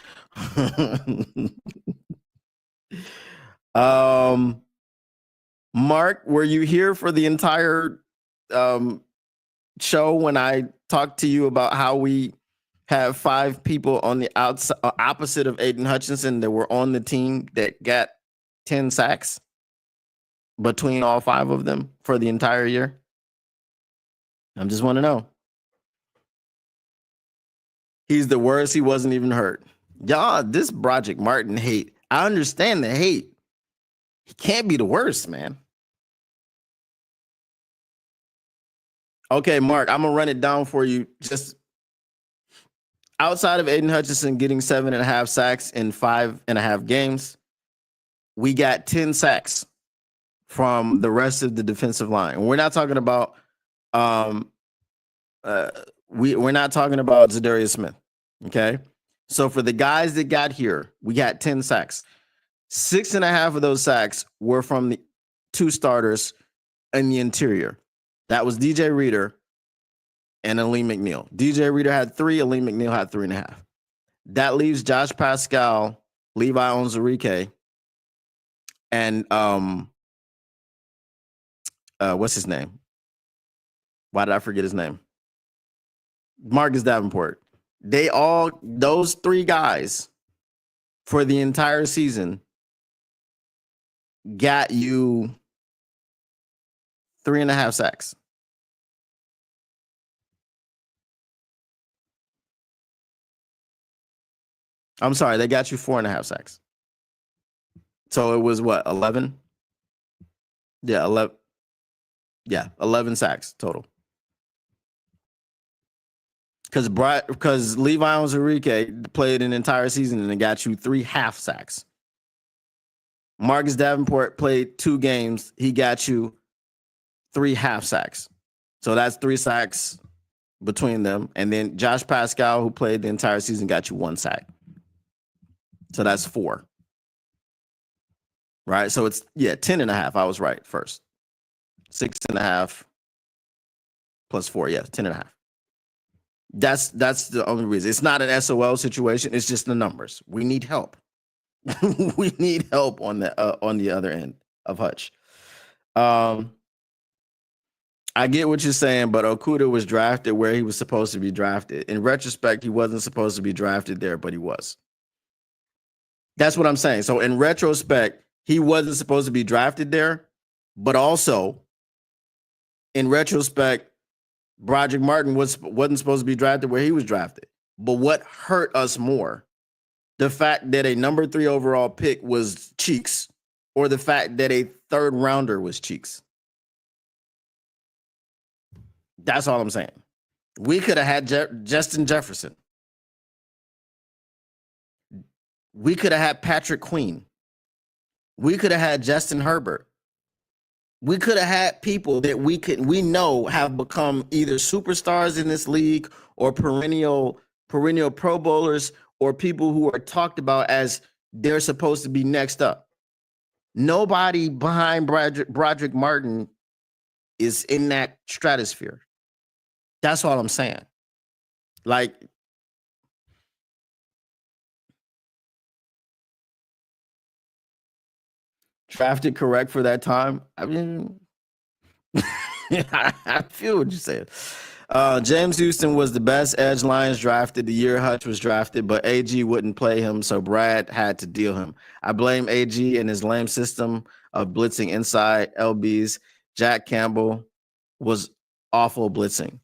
Mark, were you here for the entire show when I talked to you about how we have 5 people on the outside opposite of Aidan Hutchinson that were on the team that got 10 sacks between all 5 of them for the entire year? I just want to know. He's the worst. He wasn't even hurt. Y'all, this Broderick Martin hate. I understand the hate. He can't be the worst, man. Okay, Mark, I'm gonna run it down for you. Just outside of Aidan Hutchinson getting 7.5 sacks in 5.5 games, we got 10 sacks from the rest of the defensive line. We're not talking about we're not talking about Zadarius Smith. Okay. So for the guys that got here, we got 10 sacks. 6.5 of those sacks were from the 2 starters in the interior. That was DJ Reader and Aleem McNeil. DJ Reader had 3, Aleem McNeil had 3.5. That leaves Josh Pascal, Levi Onwuzurike, and what's his name? Why did I forget his name? Marcus Davenport. Those 3 guys for the entire season got you 3.5 sacks. I'm sorry, they got you 4.5 sacks. So it was what, 11? Yeah, 11. Yeah, 11 sacks total. Because Levi Onwuzurike played an entire season and it got you 3 half sacks. Marcus Davenport played 2 games. He got you 3 half sacks. So that's 3 sacks between them. And then Josh Pascal, who played the entire season, got you 1 sack. So that's 4. Right? So it's 10.5. I was right first. 6.5 plus 4. Yeah, 10.5. That's the only reason. It's not an SOL situation. It's just the numbers. We need help. We need help on the other end of Hutch. I get what you're saying, but Okudah was drafted where he was supposed to be drafted. In retrospect, he wasn't supposed to be drafted there, but he was. That's what I'm saying. So in retrospect, he wasn't supposed to be drafted there, but also in retrospect, Broderick Martin wasn't supposed to be drafted where he was drafted. But what hurt us more? The fact that a number 3 overall pick was Cheeks, or the fact that a 3rd rounder was Cheeks. That's all I'm saying. We could have had Justin Jefferson. We could have had Patrick Queen. We could have had Justin Herbert. We could have had people that we know have become either superstars in this league or perennial Pro Bowlers, or people who are talked about as they're supposed to be next up. Nobody behind Broderick Martin is in that stratosphere. That's all I'm saying. Like, drafted correct for that time. I mean, I feel what you're saying. James Houston was the best edge Lions drafted the year Hutch was drafted, but AG wouldn't play him, so Brad had to deal him. I blame AG and his lame system of blitzing inside LBs. Jack Campbell was awful blitzing.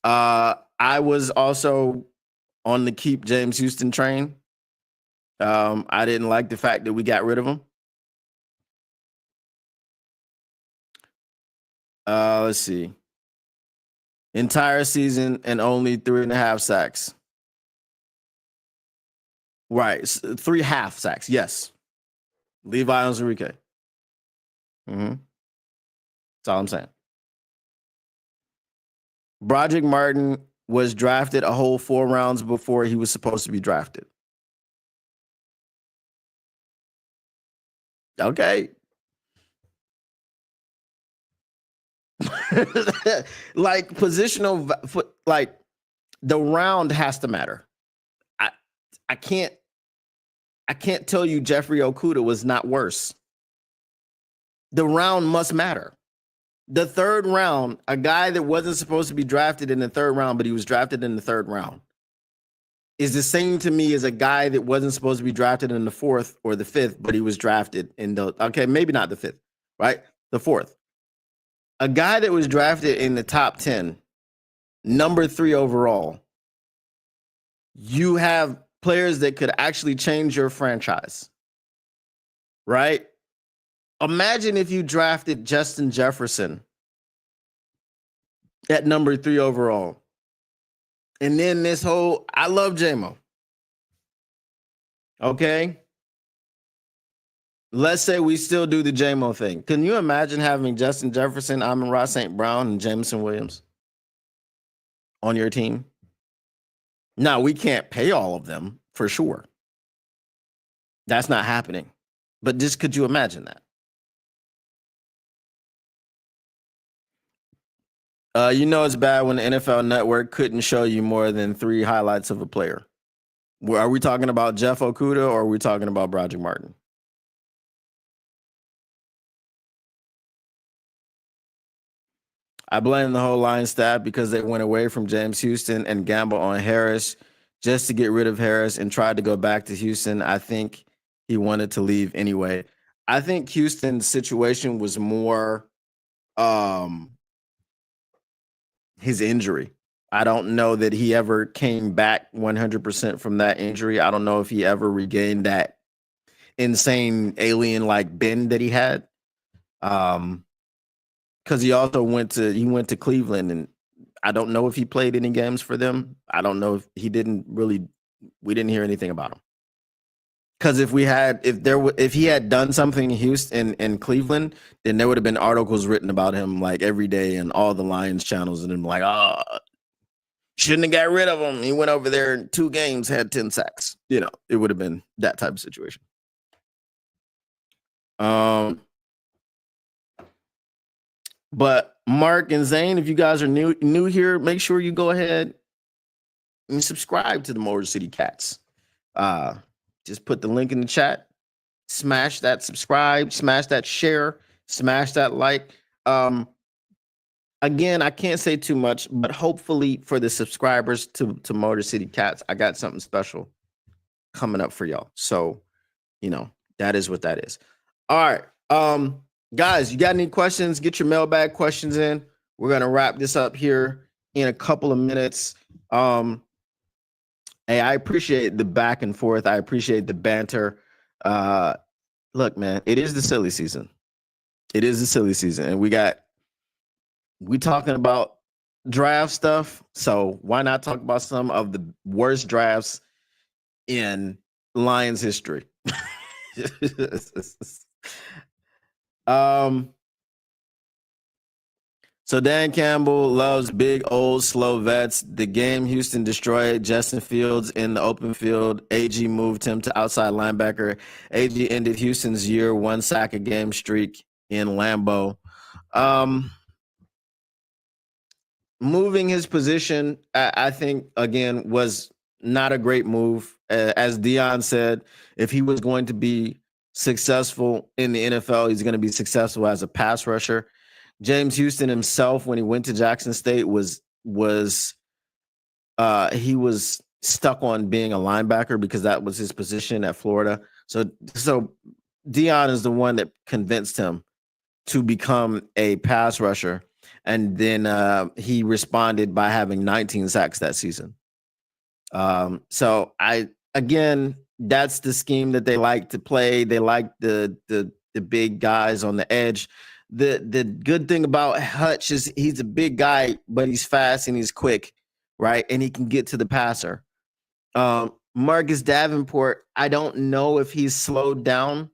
I was also on the keep James Houston train. I didn't like the fact that we got rid of him. Let's see. Entire season and only 3.5 sacks. Right. 3 half sacks. Yes. Levi Onwuzurike. That's all I'm saying. Broderick Martin was drafted a whole 4 rounds before he was supposed to be drafted. Okay. Like positional, like the round has to matter. I can't tell you Jeffrey Okudah was not worse. The round must matter. The 3rd round, a guy that wasn't supposed to be drafted in the 3rd round, but he was drafted in the 3rd round, is the same to me as a guy that wasn't supposed to be drafted in the 4th or the 5th, but he was drafted in the, okay, maybe not the 5th, right? The 4th. A guy that was drafted in the top 10, number 3 overall, you have players that could actually change your franchise, right? Imagine if you drafted Justin Jefferson at number 3 overall. And then this whole, I love J-Mo. Okay? Let's say we still do the J-Mo thing. Can you imagine having Justin Jefferson, Amon-Ra St. Brown, and Jameson Williams on your team? Now, we can't pay all of them for sure. That's not happening. But just could you imagine that? It's bad when the NFL Network couldn't show you more than 3 highlights of a player. Are we talking about Jeff Okudah or are we talking about Broderick Martin? I blame the whole line staff because they went away from James Houston and gambled on Harris just to get rid of Harris and tried to go back to Houston. I think he wanted to leave anyway. I think Houston's situation was more his injury. I don't know that he ever came back 100% from that injury. I don't know if he ever regained that insane alien like bend that he had. Because he also went to Cleveland, and I don't know if he played any games for them. I don't know if he didn't really. We didn't hear anything about him. Because if he had done something in Houston in Cleveland, then there would have been articles written about him like every day in all the Lions channels, and I'm like, oh, shouldn't have got rid of him. He went over there in 2 games, had 10 sacks. It would have been that type of situation. But Mark and Zane, if you guys are new here, make sure you go ahead and subscribe to the Motor City Cats. Just put the link in the chat. Smash that subscribe, smash that share, smash that like. Again, I can't say too much, but hopefully for the subscribers to Motor City Cats, I got something special coming up for y'all. So, that is what that is. All right. Guys, you got any questions? Get your mailbag questions in. We're gonna wrap this up here in a couple of minutes. Hey, I appreciate the back and forth. I appreciate the banter. Look, man, it is the silly season. It is the silly season, and we talking about draft stuff. So why not talk about some of the worst drafts in Lions history? So Dan Campbell loves big, old, slow vets. The game Houston destroyed Justin Fields in the open field. AG moved him to outside linebacker. AG ended Houston's year 1 sack a game streak in Lambeau. Moving his position, I think, again, was not a great move. As Dion said, if he was going to be successful in the NFL, he's going to be successful as a pass rusher. James Houston himself, when he went to Jackson State, was he was stuck on being a linebacker because that was his position at Florida. So Dion is the one that convinced him to become a pass rusher, and then he responded by having 19 sacks that season. So that's the scheme that they like to play. They like the big guys on the edge. The good thing about Hutch is he's a big guy, but he's fast and he's quick, right? And he can get to the passer. Marcus Davenport, I don't know if he's slowed down,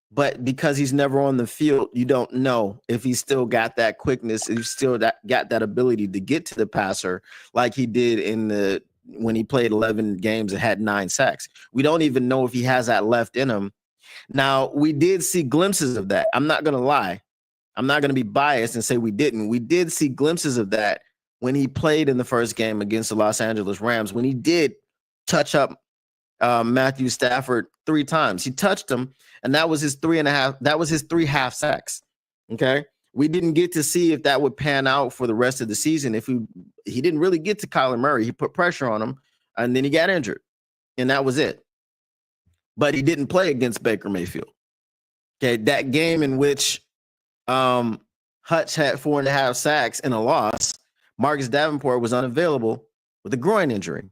but because he's never on the field, you don't know if he's still got that quickness, if he's still got that ability to get to the passer like he did when he played 11 games and had 9 sacks. We don't even know if he has that left in him. Now, we did see glimpses of that. I'm not going to lie. I'm not going to be biased and say we didn't. We did see glimpses of that when he played in the first game against the Los Angeles Rams, when he did touch up Matthew Stafford 3 times. He touched him, and that was his 3.5. That was his 3 half sacks. Okay. We didn't get to see if that would pan out for the rest of the season. If he didn't really get to Kyler Murray, he put pressure on him, and then he got injured, and that was it. But he didn't play against Baker Mayfield. Okay. That game in which Hutch had 4.5 sacks in a loss, Marcus Davenport was unavailable with a groin injury.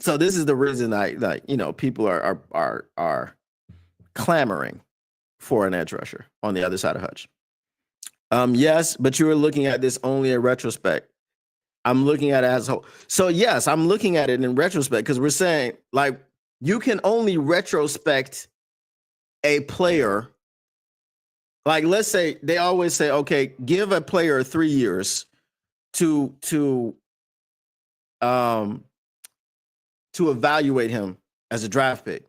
So this is the reason people are clamoring for an edge rusher on the other side of Hutch. Yes, but you are looking at this only in retrospect. I'm looking at it as a whole. So yes, I'm looking at it in retrospect because we're saying like you can only retrospect a player. Like let's say they always say, okay, give a player 3 years to evaluate him as a draft pick.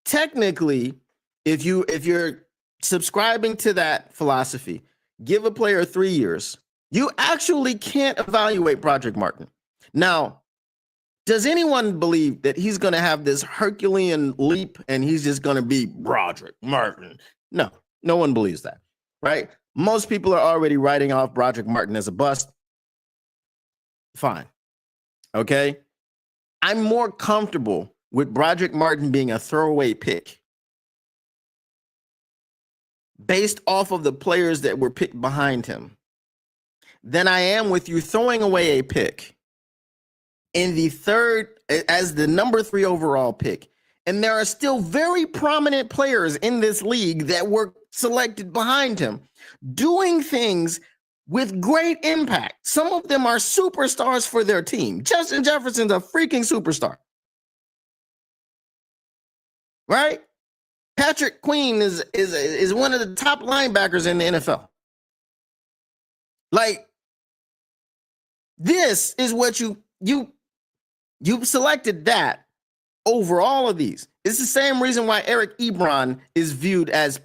Technically, if you're subscribing to that philosophy, give a player 3 years, you actually can't evaluate Broderick Martin. Now, does anyone believe that he's going to have this Herculean leap and he's just going to be Broderick Martin? No one believes that, right? Most people are already writing off Broderick Martin as a bust. Fine. Okay. I'm more comfortable with Broderick Martin being a throwaway pick based off of the players that were picked behind him. than I am with you throwing away a pick in the third as the number 3 overall pick. And there are still very prominent players in this league that were selected behind him, doing things with great impact. Some of them are superstars for their team. Justin Jefferson's a freaking superstar. Right? Patrick Queen is one of the top linebackers in the NFL. Like, this is what you selected that over all of these. It's the same reason why Eric Ebron is viewed as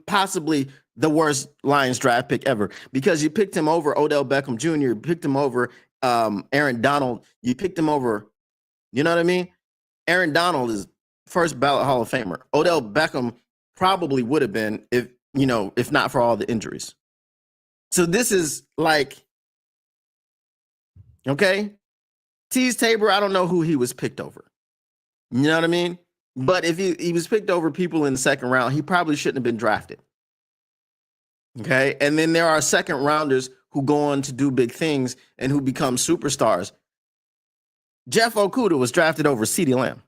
possibly the worst Lions draft pick ever, because you picked him over Odell Beckham Jr., you picked him over Aaron Donald, you picked him over, you know what I mean? Aaron Donald is first ballot Hall of Famer. Odell Beckham probably would have been if not for all the injuries. So this is like, okay, Tease Tabor, I don't know who he was picked over. You know what I mean? But if he was picked over people in the second round, he probably shouldn't have been drafted. Okay. And then there are second rounders who go on to do big things and who become superstars. Jeff Okudah was drafted over CeeDee Lamb.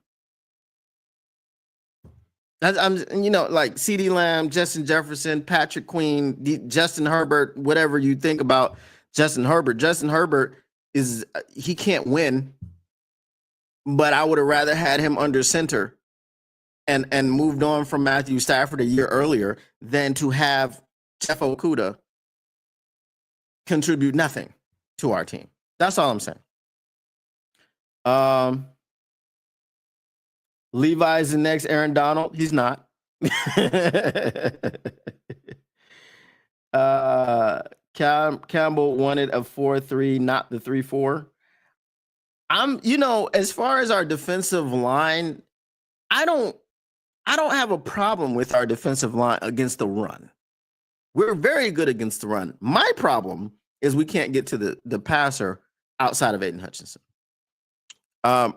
I'm like CeeDee Lamb, Justin Jefferson, Patrick Queen, Justin Herbert, whatever you think about Justin Herbert. Justin Herbert he can't win, but I would have rather had him under center and moved on from Matthew Stafford a year earlier than to have Jeff Okudah contribute nothing to our team. That's all I'm saying. Levi's the next Aaron Donald. He's not. Campbell wanted a 4-3, not the 3-4. As far as our defensive line, I don't have a problem with our defensive line against the run. We're very good against the run. My problem is we can't get to the passer outside of Aidan Hutchinson.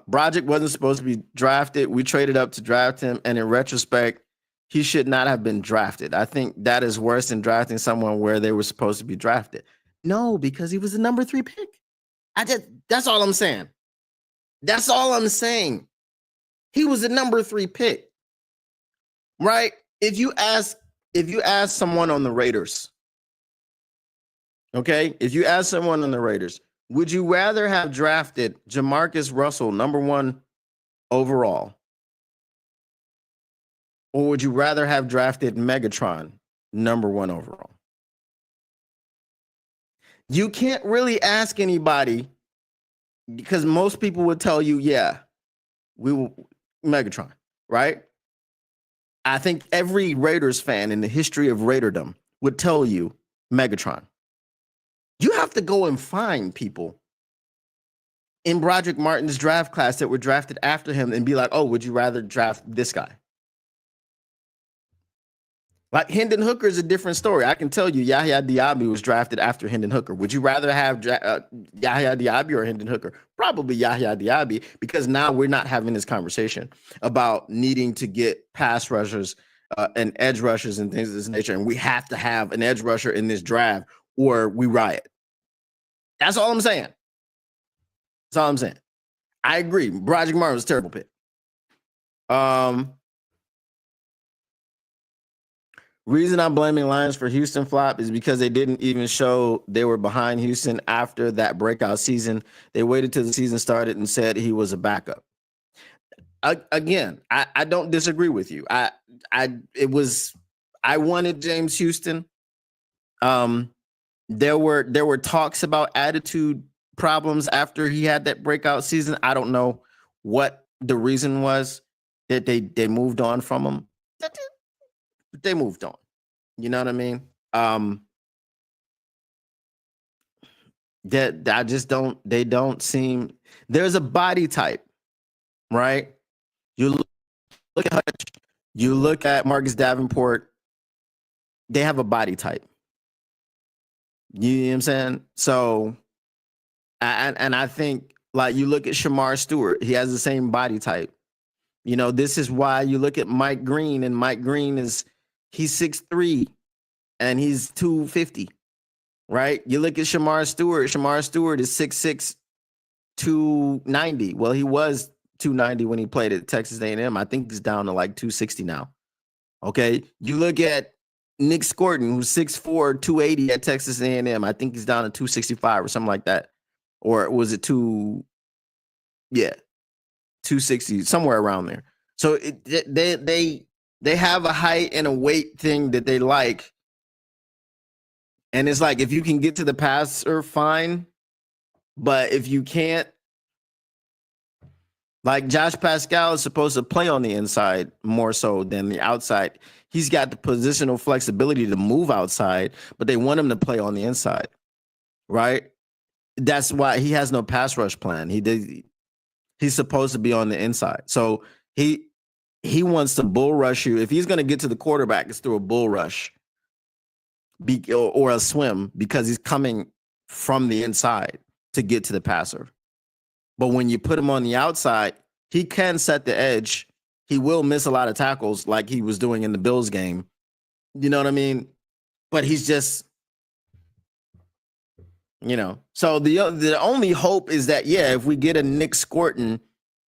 Broderick wasn't supposed to be drafted. We traded up to draft him, and in retrospect, he should not have been drafted. I think that is worse than drafting someone where they were supposed to be drafted. No, because he was the number 3 pick. That's all I'm saying. That's all I'm saying. He was the number 3 pick. Right? If you ask someone on the Raiders, okay? If you ask someone on the Raiders, would you rather have drafted Jamarcus Russell, number 1 overall? Or would you rather have drafted Megatron, number 1 overall? You can't really ask anybody, because most people would tell you, yeah, we will Megatron, right? I think every Raiders fan in the history of Raiderdom would tell you Megatron. You have to go and find people in Broderick Martin's draft class that were drafted after him and be like, oh, would you rather draft this guy? Like Hendon Hooker is a different story. I can tell you Yahya Diaby was drafted after Hendon Hooker. Would you rather have Yahya Diaby or Hendon Hooker? Probably Yahya Diaby, because now we're not having this conversation about needing to get pass rushers and edge rushers and things of this nature. And we have to have an edge rusher in this draft or we riot. That's all I'm saying. That's all I'm saying. I agree. Broderick Martin was a terrible pick. Reason I'm blaming Lions for Houston flop is because they didn't even show they were behind Houston after that breakout season. They waited till the season started and said he was a backup. Again, I don't disagree with you. I wanted James Houston. There were talks about attitude problems after he had that breakout season. I don't know what the reason was that they moved on from him. They moved on. You know what I mean? That I just don't. They don't seem. There's a body type, right? You look at Hutch. You look at Marcus Davenport. They have a body type. You know what I'm saying? So, and I think like you look at Shamar Stewart. He has the same body type. You know, this is why you look at Mike Green, and Mike Green he's 6'3", and he's 250. right? You look at Shamar Stewart. Shamar Stewart is 6'6", 290. Well, he was 290 when he played at Texas A&M. I think he's down to like 260 now. Okay, you look at Nick Scorton, who's 6'4", 280 at Texas A&M. I think he's down to 265 or something like that. Or was it 260, somewhere around there. So they have a height and a weight thing that they like. And it's like, if you can get to the passer, fine. But if you can't, like Josh Pascal is supposed to play on the inside more so than the outside. He's got the positional flexibility to move outside, but they want him to play on the inside, right? That's why he has no pass rush plan. He's supposed to be on the inside. So he wants to bull rush you. If he's going to get to the quarterback, it's through a bull rush or a swim, because he's coming from the inside to get to the passer. But when you put him on the outside, he can set the edge. He will miss a lot of tackles like he was doing in the Bills game. You know what I mean? But he's just, So the only hope is that, if we get a Nick Scorton,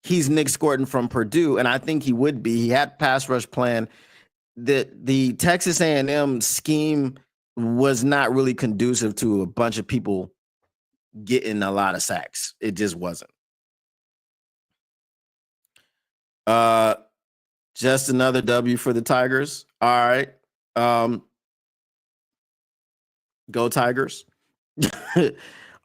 he's Nick Scorton from Purdue, and I think he would be. He had pass rush plan. The Texas A&M scheme was not really conducive to a bunch of people getting a lot of sacks. It just wasn't. Just another W for the Tigers. All right. Go Tigers.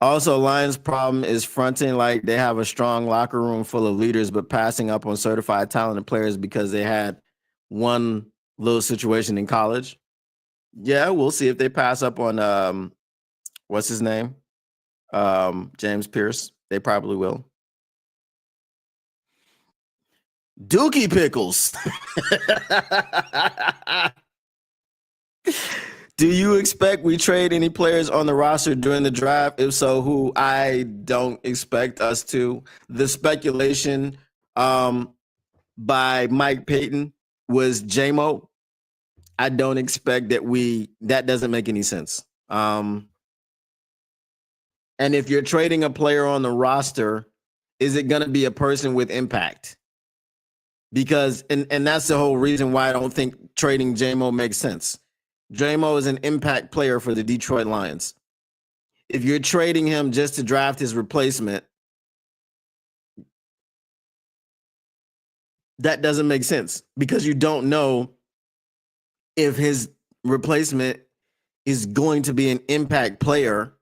Also, Lions' problem is fronting like they have a strong locker room full of leaders, but passing up on certified talented players because they had one little situation in college. Yeah, we'll see if they pass up on what's his name? James Pierce. They probably will. Dookie Pickles. Do you expect we trade any players on the roster during the draft? If so, who? I don't expect us to. The speculation by Mike Payton was J-Mo. I don't expect that doesn't make any sense. And if you're trading a player on the roster, is it going to be a person with impact? Because, and that's the whole reason why I don't think trading J-Mo makes sense. J-Mo is an impact player for the Detroit Lions. If you're trading him just to draft his replacement, that doesn't make sense, because you don't know if his replacement is going to be an impact player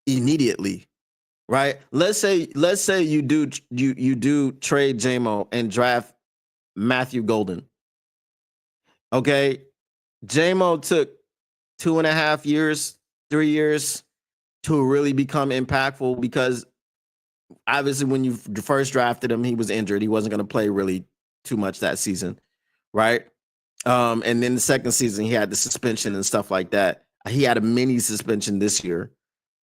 immediately, right? Let's say you do trade J-Mo and draft Matthew Golden. Okay, J-Mo took 2.5 years, 3 years to really become impactful, because obviously when you first drafted him, he was injured. He wasn't going to play really too much that season, right? And then the second season, he had the suspension and stuff like that. He had a mini suspension this year.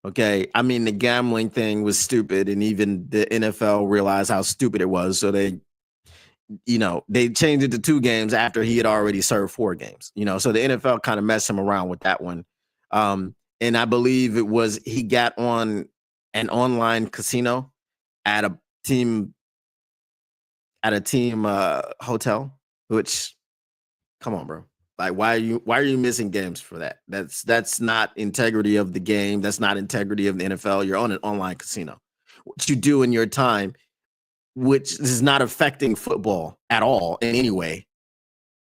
Okay, I mean, the gambling thing was stupid, and even the NFL realized how stupid it was, so they changed it to 2 games after he had already served 4 games. So the NFL kind of messed him around with that one. And I believe it was he got on an online casino at a team hotel. Which, come on, bro. Like, why are you missing games for that? That's not integrity of the game. That's not integrity of the NFL. You're on an online casino. What you do in your time, which is not affecting football at all in any way,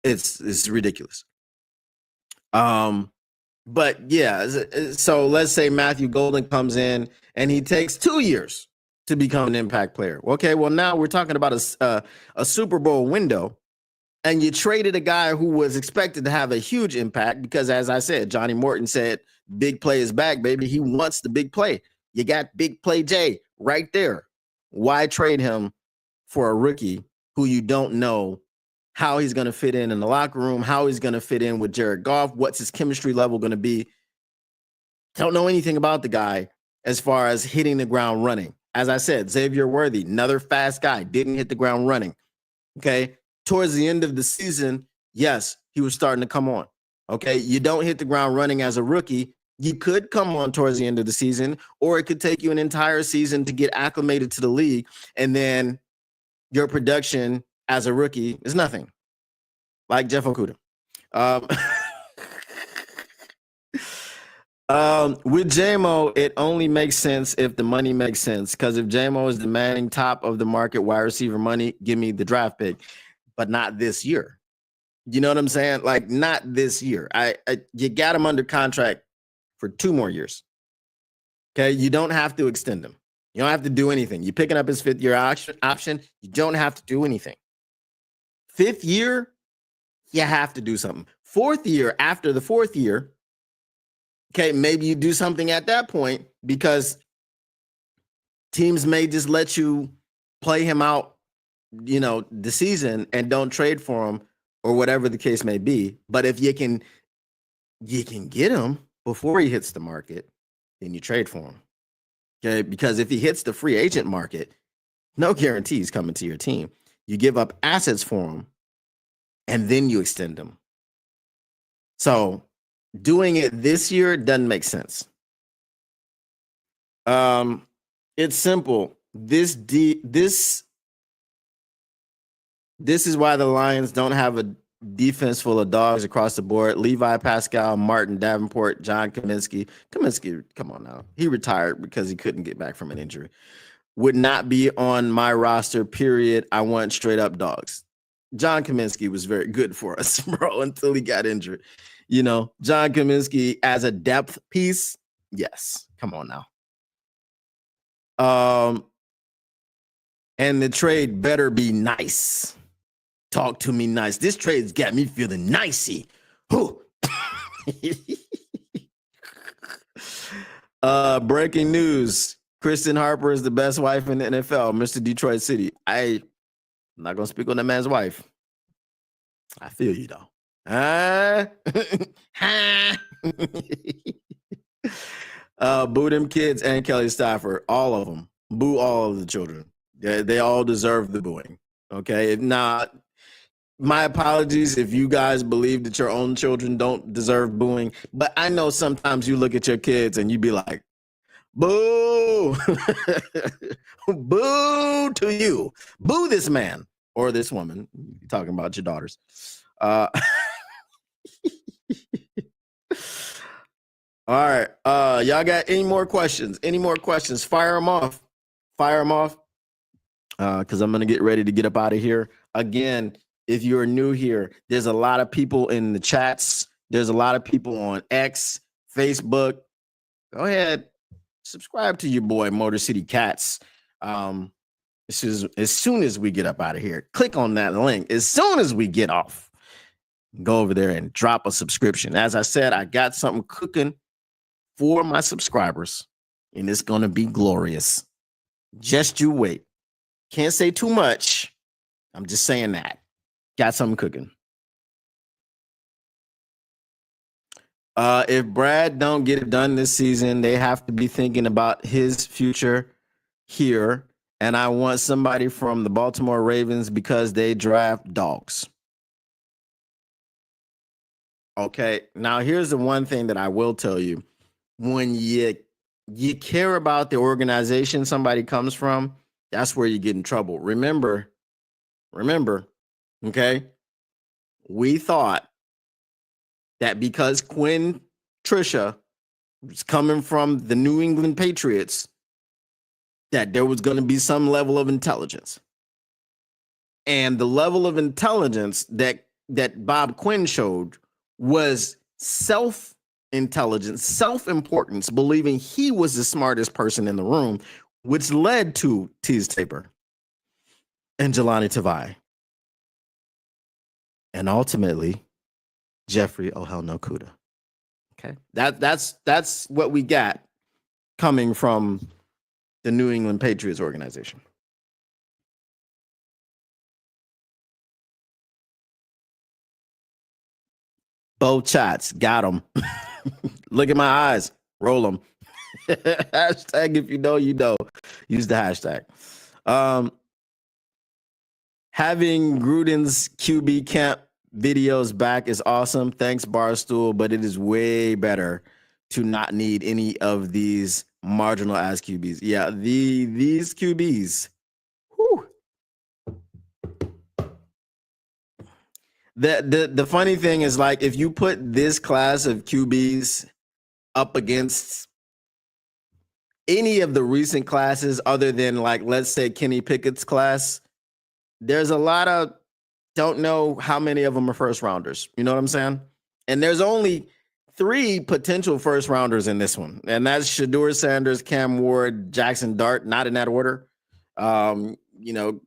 it's ridiculous. But yeah, so let's say Matthew Golden comes in and he takes 2 years to become an impact player. Okay, well, now we're talking about a Super Bowl window, and you traded a guy who was expected to have a huge impact, because, as I said, Johnny Morton said, big play is back, baby. He wants the big play. You got big play Jay right there. Why trade him for a rookie who you don't know how he's going to fit in the locker room, how he's going to fit in with Jared Goff, what's his chemistry level going to be? Don't know anything about the guy as far as hitting the ground running. As I said, Xavier Worthy, another fast guy, didn't hit the ground running. Okay. Towards the end of the season, yes, he was starting to come on. Okay. You don't hit the ground running as a rookie. You could come on towards the end of the season, or it could take you an entire season to get acclimated to the league, and then your production as a rookie is nothing. Like Jeff Okuda. Um, with JMO, it only makes sense if the money makes sense. Because if JMO is demanding top of the market wide receiver money, give me the draft pick, but not this year. You know what I'm saying? Like, not this year. You got him under contract for 2 more years. Okay, you don't have to extend him. You don't have to do anything. You're picking up his 5th-year option. You don't have to do anything. 5th year, you have to do something. 4th year, after the 4th year, okay, maybe you do something at that point, because teams may just let you play him out, the season, and don't trade for him, or whatever the case may be. But if you can get him before he hits the market, then you trade for him. Okay, because if he hits the free agent market, no guarantees coming to your team. You give up assets for him, and then you extend him. So doing it this year doesn't make sense. It's simple. This is why the Lions don't have a defense full of dogs across the board. Levi Pascal, Martin Davenport, John Kaminsky. Kaminsky, come on now. He retired because he couldn't get back from an injury. Would not be on my roster, period. I want straight up dogs. John Kaminsky was very good for us, bro, until he got injured. John Kaminsky as a depth piece, yes. Come on now. And the trade better be nice. Talk to me nice. This trade's got me feeling nicey. Breaking news. Kristen Harper is the best wife in the NFL, Mr. Detroit City. I'm not going to speak on that man's wife. I feel you, though. Boo them kids and Kelly Stafford. All of them. Boo all of the children. They all deserve the booing. Okay? If not, my apologies if you guys believe that your own children don't deserve booing. But I know sometimes you look at your kids and you be like, boo. Boo to you. Boo this man or this woman. You're talking about your daughters. All right. Y'all got any more questions? Fire them off. Because I'm going to get ready to get up out of here. Again, if you're new here, there's a lot of people in the chats. There's a lot of people on X, Facebook. Go ahead. Subscribe to your boy, Motor City Cats. This is as soon as we get up out of here. Click on that link. As soon as we get off, go over there and drop a subscription. As I said, I got something cooking for my subscribers, and it's going to be glorious. Just you wait. Can't say too much. I'm just saying that. Got something cooking. If Brad don't get it done this season, they have to be thinking about his future here. And I want somebody from the Baltimore Ravens because they draft dogs. Okay. Now, here's the one thing that I will tell you. When you care about the organization somebody comes from, that's where you get in trouble. Remember, okay? We thought that because Quinn Trisha was coming from the New England Patriots, that there was going to be some level of intelligence. And the level of intelligence that Bob Quinn showed was self-intelligence, self-importance, believing he was the smartest person in the room, which led to Tease Tabor and Jelani Tavai. And ultimately, Jeffrey Kuda. Okay. That's what we got coming from the New England Patriots organization. Both chats, got them. Look at my eyes, roll them. Hashtag if you know, you know. Use the hashtag. Having Gruden's QB camp videos back is awesome. Thanks, Barstool, but it is way better to not need any of these marginal ass QBs. Yeah, these QBs. Whew. The funny thing is, like, if you put this class of QBs up against any of the recent classes other than, like, let's say Kenny Pickett's class, there's a lot of don't know how many of them are first rounders. You know what I'm saying? And there's only 3 potential first rounders in this one, and that's Shedeur Sanders, Cam Ward, Jackson Dart, not in that order. You know,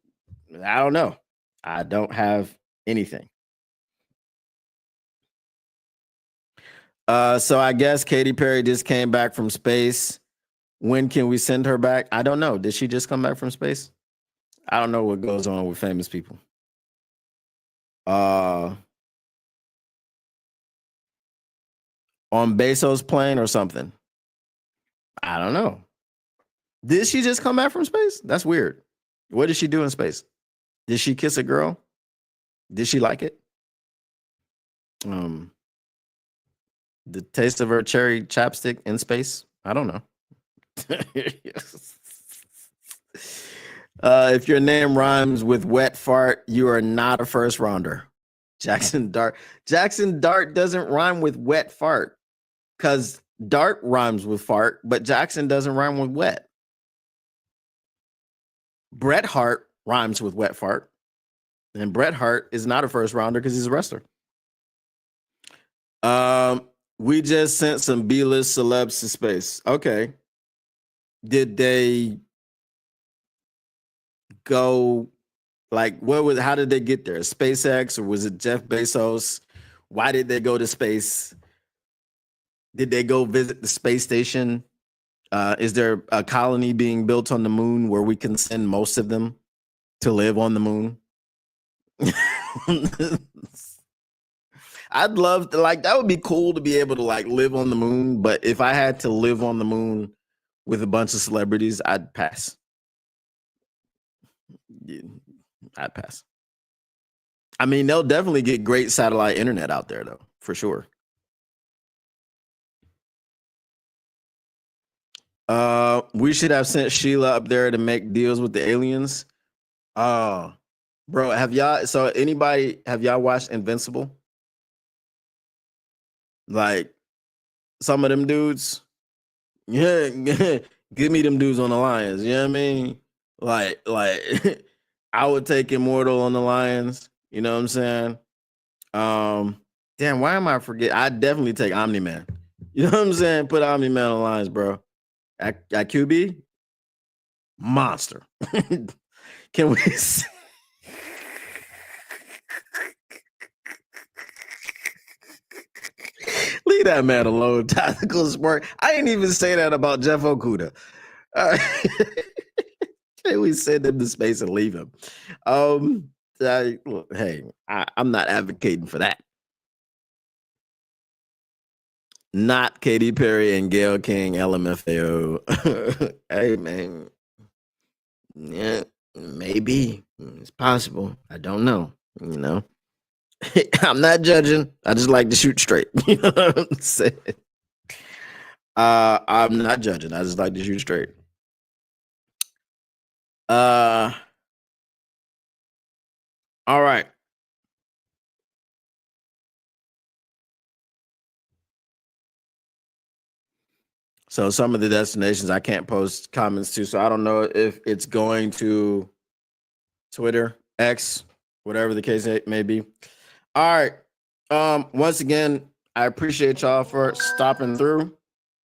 I don't know. I don't have anything. So I guess Katy Perry just came back from space. When can we send her back? I don't know. Did she just come back from space? I don't know what goes on with famous people. On Bezos' plane or something. I don't know. Did she just come back from space? That's weird. What did she do in space? Did she kiss a girl? Did she like it? The taste of her cherry chapstick in space? I don't know. If your name rhymes with wet fart, you are not a first rounder. Jackson Dart. Jackson Dart doesn't rhyme with wet fart because Dart rhymes with fart, but Jackson doesn't rhyme with wet. Bret Hart rhymes with wet fart, and Bret Hart is not a first rounder because he's a wrestler. We just sent some B-list celebs to space. Okay. Did they go, like, how did they get there? SpaceX, or was it Jeff Bezos? Why did they go to space? Did they go visit the space station? Is there a colony being built on the moon where we can send most of them to live on the moon? I'd love to, like, that would be cool to be able to, like, live on the moon. But if I had to live on the moon with a bunch of celebrities, I'd pass. Yeah, I'd pass. I mean, they'll definitely get great satellite internet out there, though, for sure. We should have sent Sheila up there to make deals with the aliens. Bro, have y'all watched Invincible? Like, some of them dudes, yeah, give me them dudes on the Lions. You know what I mean? Like, I would take Immortal on the Lions. You know what I'm saying? Damn, why am I forget? I'd definitely take Omni-Man. You know what I'm saying? Put Omni-Man on the Lions, bro. At QB, monster. Can we? Leave that man alone. Tactical sport. I didn't even say that about Jeff Okuda. Can we send him to space and leave him? Hey, I'm not advocating for that. Not Katy Perry and Gayle King, LMFAO. Hey, man. Yeah, maybe. It's possible. I don't know. You know, I'm not judging. I just like to shoot straight. You know what I'm saying? I'm not judging. I just like to shoot straight. All right. So some of the destinations I can't post comments to, so I don't know if it's going to Twitter, X, whatever the case may be. All right. Once again, I appreciate y'all for stopping through.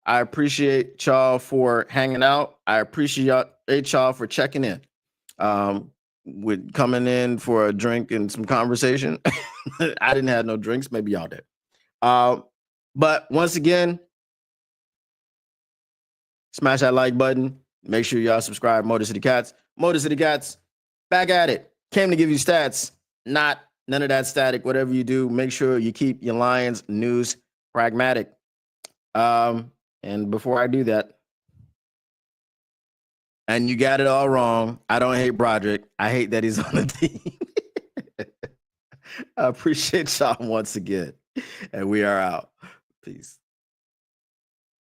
I appreciate y'all for hanging out. I appreciate y'all for checking in. With coming in for a drink and some conversation. I didn't have no drinks. Maybe y'all did. But once again, smash that like button. Make sure y'all subscribe. Motor City Cats. Motor City Cats. Back at it. Came to give you stats. Not none of that static. Whatever you do, make sure you keep your Lions news pragmatic. And before I do that, and you got it all wrong, I don't hate Broderick. I hate that he's on the team. I appreciate y'all once again. And we are out. Peace.